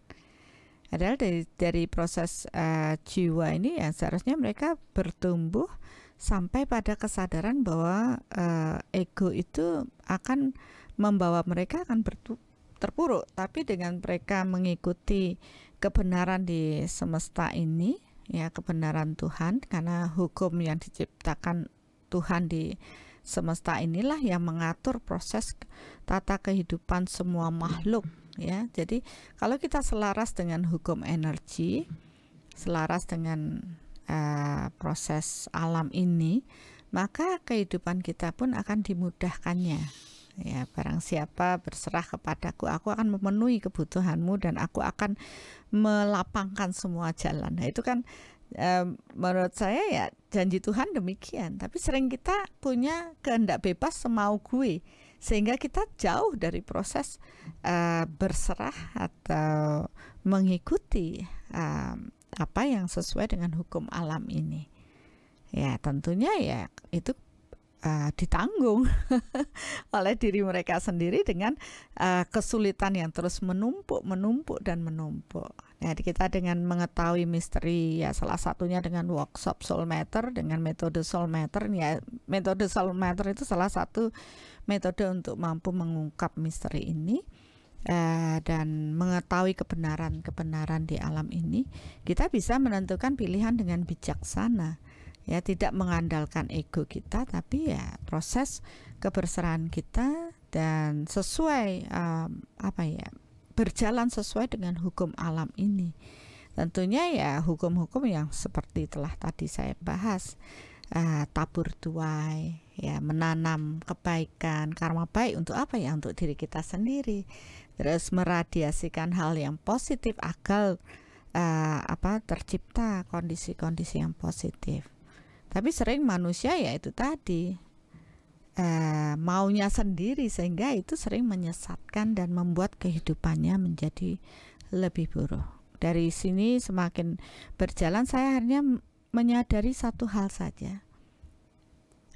Padahal dari proses jiwa ini ya seharusnya mereka bertumbuh sampai pada kesadaran bahwa ego itu akan membawa mereka akan terpuruk. Tapi dengan mereka mengikuti kebenaran di semesta ini, ya kebenaran Tuhan, karena hukum yang diciptakan Tuhan di semesta inilah yang mengatur proses tata kehidupan semua makhluk, ya. Jadi kalau kita selaras dengan hukum energi, selaras dengan proses alam ini, maka kehidupan kita pun akan dimudahkannya. Ya, barang siapa berserah kepadaku, aku akan memenuhi kebutuhanmu dan aku akan melapangkan semua jalan. Nah, itu kan menurut saya ya janji Tuhan demikian. Tapi sering kita punya kehendak bebas semau gue, sehingga kita jauh dari proses berserah atau mengikuti apa yang sesuai dengan hukum alam ini. Ya tentunya ya itu ditanggung oleh diri mereka sendiri dengan kesulitan yang terus menumpuk dan menumpuk. Jadi kita dengan mengetahui misteri, ya salah satunya dengan workshop Soul Matter, dengan metode Soul Matter, ya metode Soul Matter itu salah satu metode untuk mampu mengungkap misteri ini. Dan mengetahui kebenaran di alam ini, kita bisa menentukan pilihan dengan bijaksana, ya tidak mengandalkan ego kita, tapi ya proses keberserahan kita dan sesuai berjalan sesuai dengan hukum alam ini. Tentunya ya hukum-hukum yang seperti telah tadi saya bahas, tabur tuai, ya menanam kebaikan, karma baik untuk apa ya, untuk diri kita sendiri. Terus meradiasikan hal yang positif agar tercipta kondisi-kondisi yang positif. Tapi sering manusia ya itu tadi maunya sendiri, sehingga itu sering menyesatkan dan membuat kehidupannya menjadi lebih buruk. Dari sini semakin berjalan saya akhirnya menyadari satu hal saja.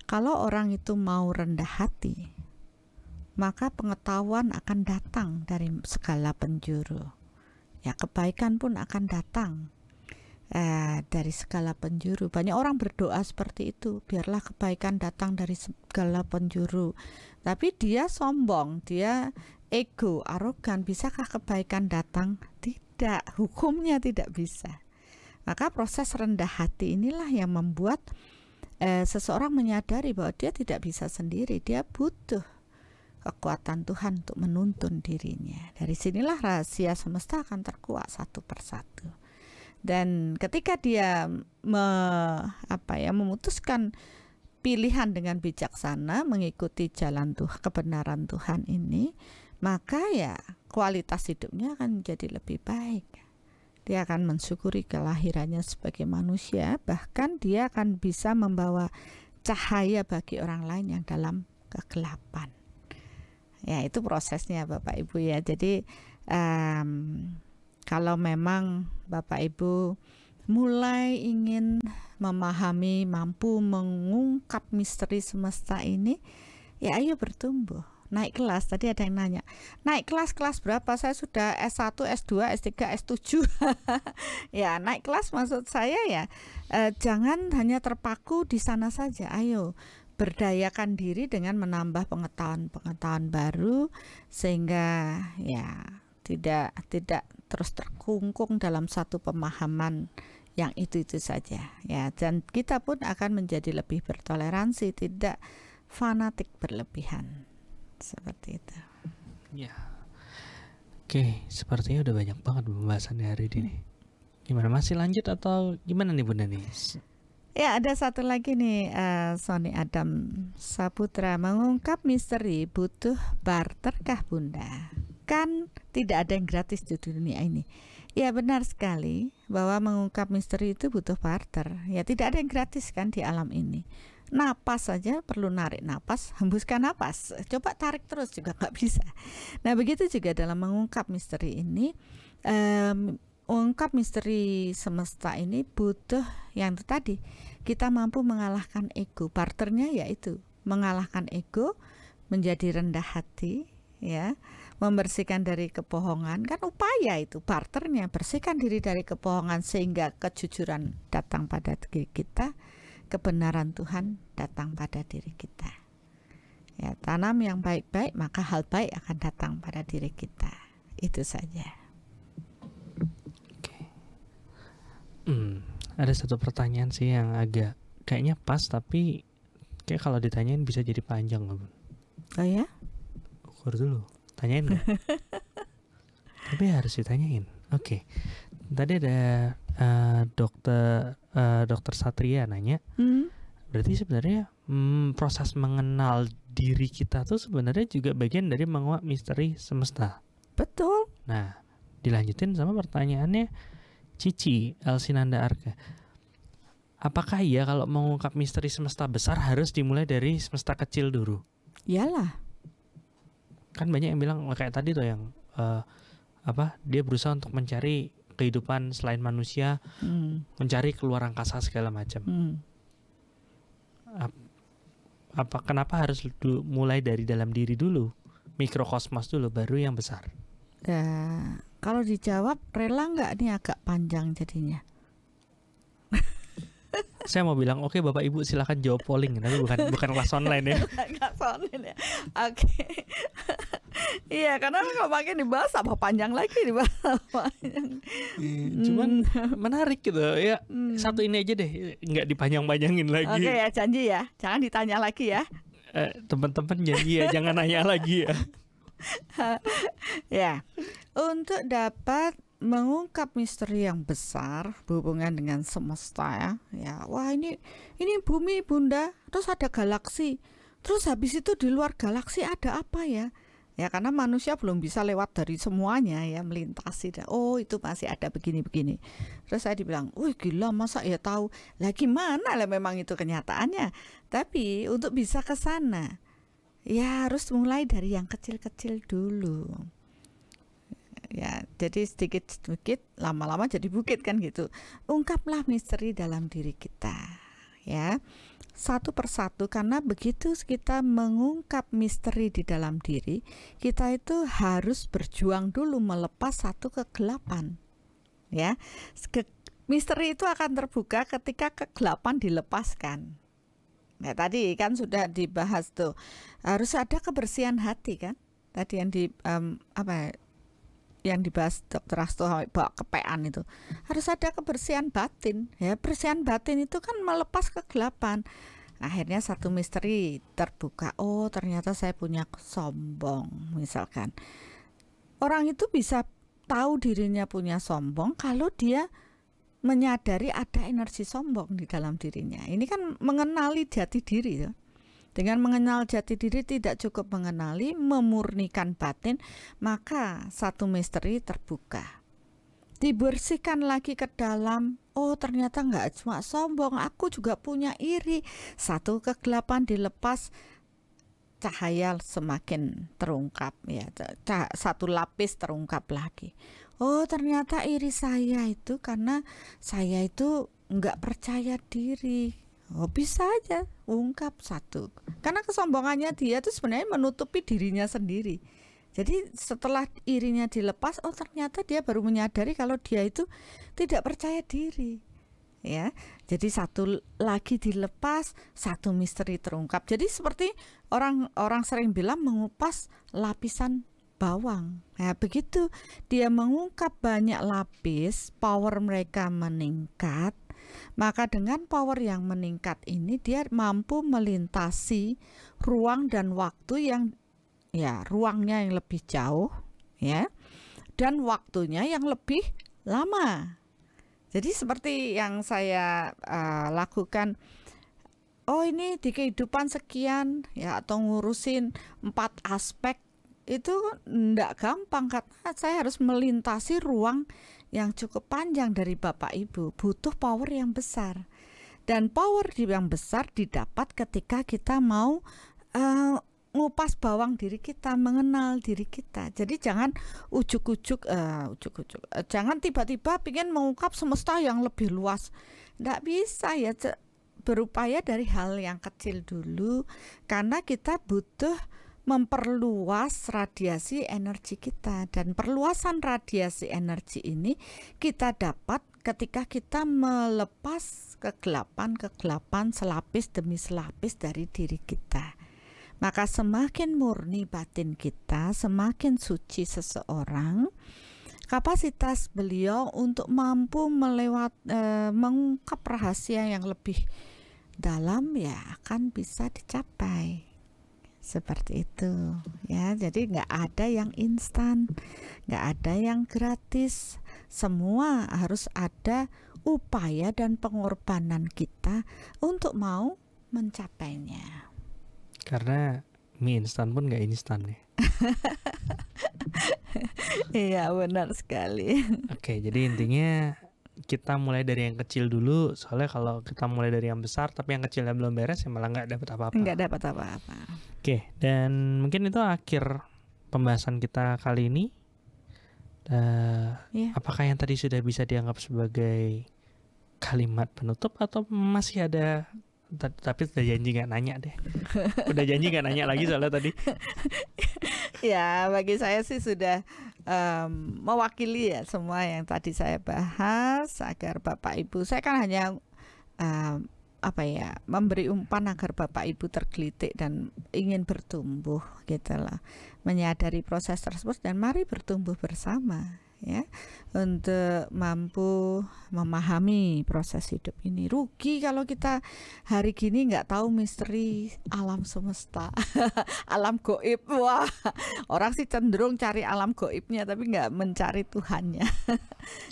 Kalau orang itu mau rendah hati, maka pengetahuan akan datang dari segala penjuru. Ya, kebaikan pun akan datang dari segala penjuru. Banyak orang berdoa seperti itu, biarlah kebaikan datang dari segala penjuru. Tapi dia sombong, dia ego, arogan. Bisakah kebaikan datang? Tidak, hukumnya tidak bisa. Maka proses rendah hati inilah yang membuat seseorang menyadari bahwa dia tidak bisa sendiri, dia butuh kekuatan Tuhan untuk menuntun dirinya. Dari sinilah rahasia semesta akan terkuak satu persatu. Dan ketika dia memutuskan pilihan dengan bijaksana mengikuti jalan kebenaran Tuhan ini, maka ya kualitas hidupnya akan menjadi lebih baik. Dia akan mensyukuri kelahirannya sebagai manusia, bahkan dia akan bisa membawa cahaya bagi orang lain yang dalam kegelapan. Ya itu prosesnya Bapak Ibu ya. Jadi kalau memang Bapak Ibu mulai ingin memahami, mampu mengungkap misteri semesta ini, ya ayo bertumbuh, naik kelas. Tadi ada yang nanya, naik kelas berapa? Saya sudah S1, S2, S3, S7 ya naik kelas maksud saya ya jangan hanya terpaku di sana saja. Ayo berdayakan diri dengan menambah pengetahuan baru, sehingga ya tidak terus terkungkung dalam satu pemahaman yang itu saja ya. Dan kita pun akan menjadi lebih bertoleransi, tidak fanatik berlebihan, seperti itu ya. Oke, sepertinya udah banyak banget pembahasannya hari ini. Gimana, masih lanjut atau gimana nih Bunda nih? Ya, ada satu lagi nih, Sony Adam Saputra, mengungkap misteri butuh barterkah Bunda? Kan tidak ada yang gratis di dunia ini. Ya benar sekali bahwa mengungkap misteri itu butuh barter. Ya tidak ada yang gratis kan di alam ini. Napas saja perlu narik napas, hembuskan napas. Coba tarik terus juga nggak bisa. Nah begitu juga dalam mengungkap misteri ini. Mengungkap misteri semesta ini butuh yang itu tadi, kita mampu mengalahkan ego. Barternya yaitu mengalahkan ego, menjadi rendah hati, ya, membersihkan dari kebohongan, kan upaya itu, barternya, bersihkan diri dari kebohongan sehingga kejujuran datang pada diri kita, kebenaran Tuhan datang pada diri kita. Ya, tanam yang baik-baik, maka hal baik akan datang pada diri kita. Itu saja. Oke. Ada satu pertanyaan sih yang agak kayaknya pas, tapi kayak kalau ditanyain bisa jadi panjang loh, Bun. Oh ya? Ukur dulu, tanyain nggak? Tapi harus ditanyain. Oke. Tadi ada dokter Satria nanya, berarti sebenarnya proses mengenal diri kita tuh sebenarnya juga bagian dari menguak misteri semesta. Betul. Nah, dilanjutin sama pertanyaannya Cici Elsinanda Arka. Apakah iya kalau mengungkap misteri semesta besar harus dimulai dari semesta kecil dulu? Iyalah. Kan banyak yang bilang kayak tadi tuh yang dia berusaha untuk mencari kehidupan selain manusia, mencari keluar angkasa segala macam. Kenapa harus mulai dari dalam diri dulu, mikrokosmos dulu, baru yang besar? Kalau dijawab rela nggak nih agak panjang jadinya. Saya mau bilang oke, Bapak Ibu silakan jawab polling, tapi bukan kelas online ya. Kelas online ya. Oke. Iya, karena kalau makin dibahas apa panjang lagi dibahas panjang. Cuman menarik gitu ya. Satu ini aja deh, nggak dipanjang-panjangin lagi. Oke ya, janji ya, jangan ditanya lagi ya. Teman-teman janji ya, jangan nanya lagi ya. Ya, untuk dapat mengungkap misteri yang besar berhubungan dengan semesta ya. Wah, ini bumi Bunda, terus ada galaksi. Terus habis itu di luar galaksi ada apa ya? Ya karena manusia belum bisa lewat dari semuanya ya, melintasi. Oh, itu masih ada begini-begini. Terus saya dibilang, "Wih, gila, masa ya tahu?" Lah gimana lah, memang itu kenyataannya. Tapi untuk bisa ke sana ya harus mulai dari yang kecil-kecil dulu. Ya, jadi sedikit-sedikit, lama-lama jadi bukit kan gitu. Ungkaplah misteri dalam diri kita, ya, satu persatu. Karena begitu kita mengungkap misteri di dalam diri, kita itu harus berjuang dulu melepas satu kegelapan, ya. Misteri itu akan terbuka ketika kegelapan dilepaskan. Nah, tadi kan sudah dibahas tuh, harus ada kebersihan hati kan. Tadi yang yang dibahas Dr. Asto bawa kepean itu, harus ada kebersihan batin ya. Kebersihan batin itu kan melepas kegelapan. Akhirnya satu misteri terbuka. Oh, ternyata saya punya sombong. Misalkan orang itu bisa tahu dirinya punya sombong kalau dia menyadari ada energi sombong di dalam dirinya. Ini kan mengenali jati diri ya. Dengan mengenal jati diri tidak cukup mengenali, memurnikan batin, maka satu misteri terbuka. Dibersihkan lagi ke dalam, oh ternyata nggak cuma sombong, aku juga punya iri. Satu kegelapan dilepas, cahaya semakin terungkap ya. Satu lapis terungkap lagi. Oh ternyata iri saya itu karena saya itu nggak percaya diri. Oh bisa aja ungkap satu, karena kesombongannya dia itu sebenarnya menutupi dirinya sendiri. Jadi setelah irinya dilepas, oh ternyata dia baru menyadari kalau dia itu tidak percaya diri, ya. Jadi satu lagi dilepas, satu misteri terungkap. Jadi seperti orang sering bilang mengupas lapisan bawang. Nah, begitu dia mengungkap banyak lapis, power mereka meningkat. Maka dengan power yang meningkat ini dia mampu melintasi ruang dan waktu yang ya ruangnya yang lebih jauh ya, dan waktunya yang lebih lama. Jadi seperti yang saya lakukan, oh ini di kehidupan sekian ya, atau ngurusin 4 aspek itu enggak gampang karena saya harus melintasi ruang yang cukup panjang dari Bapak Ibu, butuh power yang besar. Dan power yang besar didapat ketika kita mau ngupas bawang diri kita, mengenal diri kita. Jadi jangan ujuk-ujuk, jangan tiba-tiba pengen mengungkap semesta yang lebih luas. Nggak bisa ya, berupaya dari hal yang kecil dulu, karena kita butuh memperluas radiasi energi kita, dan perluasan radiasi energi ini kita dapat ketika kita melepas kegelapan selapis demi selapis dari diri kita. Maka semakin murni batin kita, semakin suci seseorang, kapasitas beliau untuk mampu mengungkap rahasia yang lebih dalam ya akan bisa dicapai. Seperti itu ya. Jadi nggak ada yang instan, nggak ada yang gratis. Semua harus ada upaya dan pengorbanan kita untuk mau mencapainya. Karena mie instan pun nggak instan ya. Iya, benar sekali. Oke, jadi intinya kita mulai dari yang kecil dulu. Soalnya kalau kita mulai dari yang besar tapi yang kecilnya belum beres ya malah nggak dapat apa-apa. Nggak dapat apa-apa. Oke, dan mungkin itu akhir pembahasan kita kali ini. Iya. Apakah yang tadi sudah bisa dianggap sebagai kalimat penutup atau masih ada? Tapi udah janji nggak nanya deh. Udah janji nggak nanya lagi soalnya tadi. Ya, bagi saya sih sudah mewakili ya semua yang tadi saya bahas, agar Bapak Ibu, saya kan hanya memberi umpan agar Bapak Ibu tergelitik dan ingin bertumbuh gitu lah, menyadari proses tersebut, dan mari bertumbuh bersama ya untuk mampu memahami proses hidup ini. Rugi kalau kita hari gini nggak tahu misteri alam semesta, alam goib. Wah, orang sih cenderung cari alam goibnya tapi nggak mencari Tuhannya.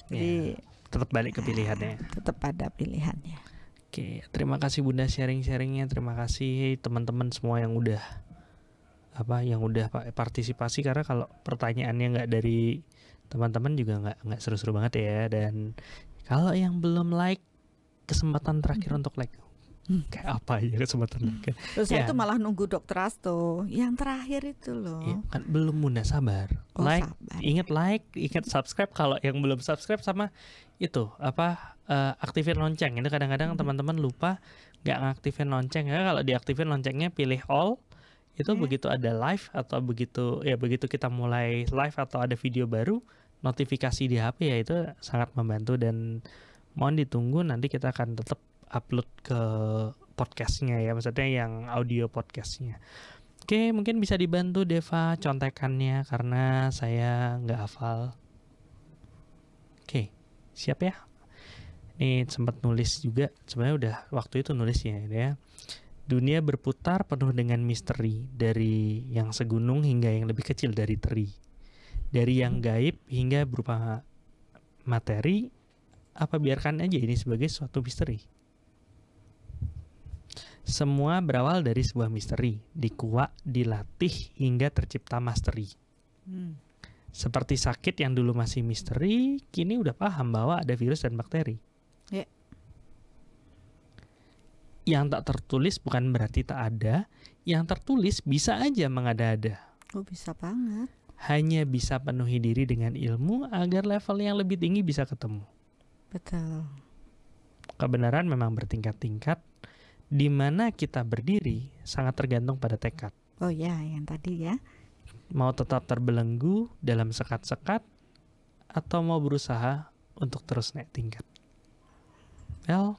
Jadi tetap balik ke pilihannya. Tetap ada pilihannya. Oke, terima kasih Bunda sharing-sharingnya. Terima kasih teman-teman semua yang udah partisipasi, karena kalau pertanyaannya nggak dari teman-teman juga nggak seru-seru banget ya. Dan kalau yang belum like, kesempatan terakhir untuk like. Kayak apa ya kesempatan like? Terus saya itu malah nunggu Dokter Asto yang terakhir itu loh. Ya, kan belum, Bunda, sabar. Ingat subscribe. Kalau yang belum subscribe, sama itu aktifin lonceng. Ini kadang-kadang teman-teman lupa nggak ngaktifin lonceng ya. Kalau diaktifin loncengnya, pilih all. Itu begitu ada live atau begitu kita mulai live atau ada video baru, notifikasi di HP ya, itu sangat membantu. Dan mohon ditunggu, nanti kita akan tetap upload ke podcastnya ya, maksudnya yang audio podcastnya. Oke, mungkin bisa dibantu Deva contekannya karena saya nggak hafal. Oke, siap ya? Ini sempat nulis juga, sebenarnya udah waktu itu nulisnya ya. Dunia berputar penuh dengan misteri, dari yang segunung hingga yang lebih kecil dari teri. Dari yang gaib hingga berupa materi, apa biarkan aja ini sebagai suatu misteri. Semua berawal dari sebuah misteri, dikuak, dilatih hingga tercipta masteri. Seperti sakit yang dulu masih misteri, kini udah paham bahwa ada virus dan bakteri. Yang tak tertulis bukan berarti tak ada, yang tertulis bisa aja mengada-ada. Oh, bisa banget. Hanya bisa penuhi diri dengan ilmu agar level yang lebih tinggi bisa ketemu. Betul. Kebenaran memang bertingkat-tingkat, di mana kita berdiri sangat tergantung pada tekad. Oh ya, yang tadi ya. Mau tetap terbelenggu dalam sekat-sekat, atau mau berusaha untuk terus naik tingkat.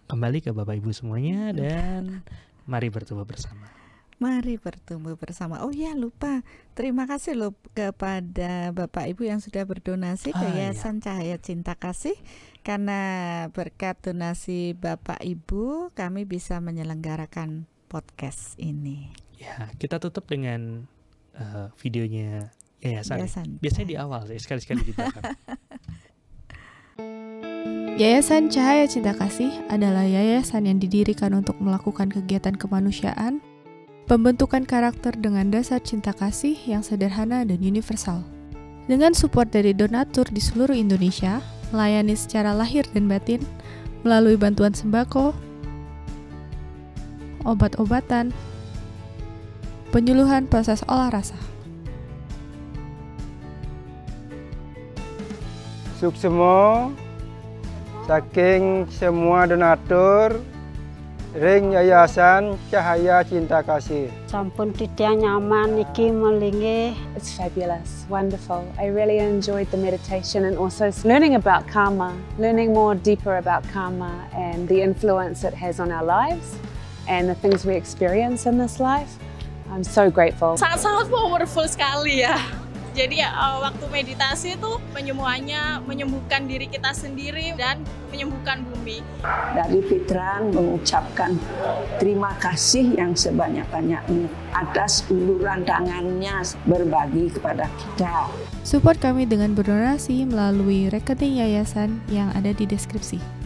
Kembali ke Bapak Ibu semuanya, dan mari bertumbuh bersama. Mari bertumbuh bersama. Oh ya, lupa. Terima kasih loh kepada Bapak Ibu yang sudah berdonasi ke Yayasan Cahaya Cinta Kasih. Karena berkat donasi Bapak Ibu, kami bisa menyelenggarakan podcast ini. Ya, kita tutup dengan videonya Yayasan. Biasanya di awal, sekali-sekali di belakang. Yayasan Cahaya Cinta Kasih adalah yayasan yang didirikan untuk melakukan kegiatan kemanusiaan, pembentukan karakter dengan dasar cinta kasih yang sederhana dan universal. Dengan support dari donatur di seluruh Indonesia, melayani secara lahir dan batin, melalui bantuan sembako, obat-obatan, penyuluhan proses olah rasa. Suksemo saking semua donatur ring Yayasan Cahaya Cinta Kasih. Sampun titia nyaman iki melingi. It's fabulous, wonderful. I really enjoyed the meditation and also learning about karma, learning more deeper about karma and the influence it has on our lives and the things we experience in this life. I'm so grateful. Sangat-sangat powerful sekali ya. Jadi waktu meditasi itu penyembuhannya menyembuhkan diri kita sendiri dan menyembuhkan bumi. Dari Fitran mengucapkan terima kasih yang sebanyak-banyaknya atas uluran tangannya berbagi kepada kita. Support kami dengan berdonasi melalui rekening yayasan yang ada di deskripsi.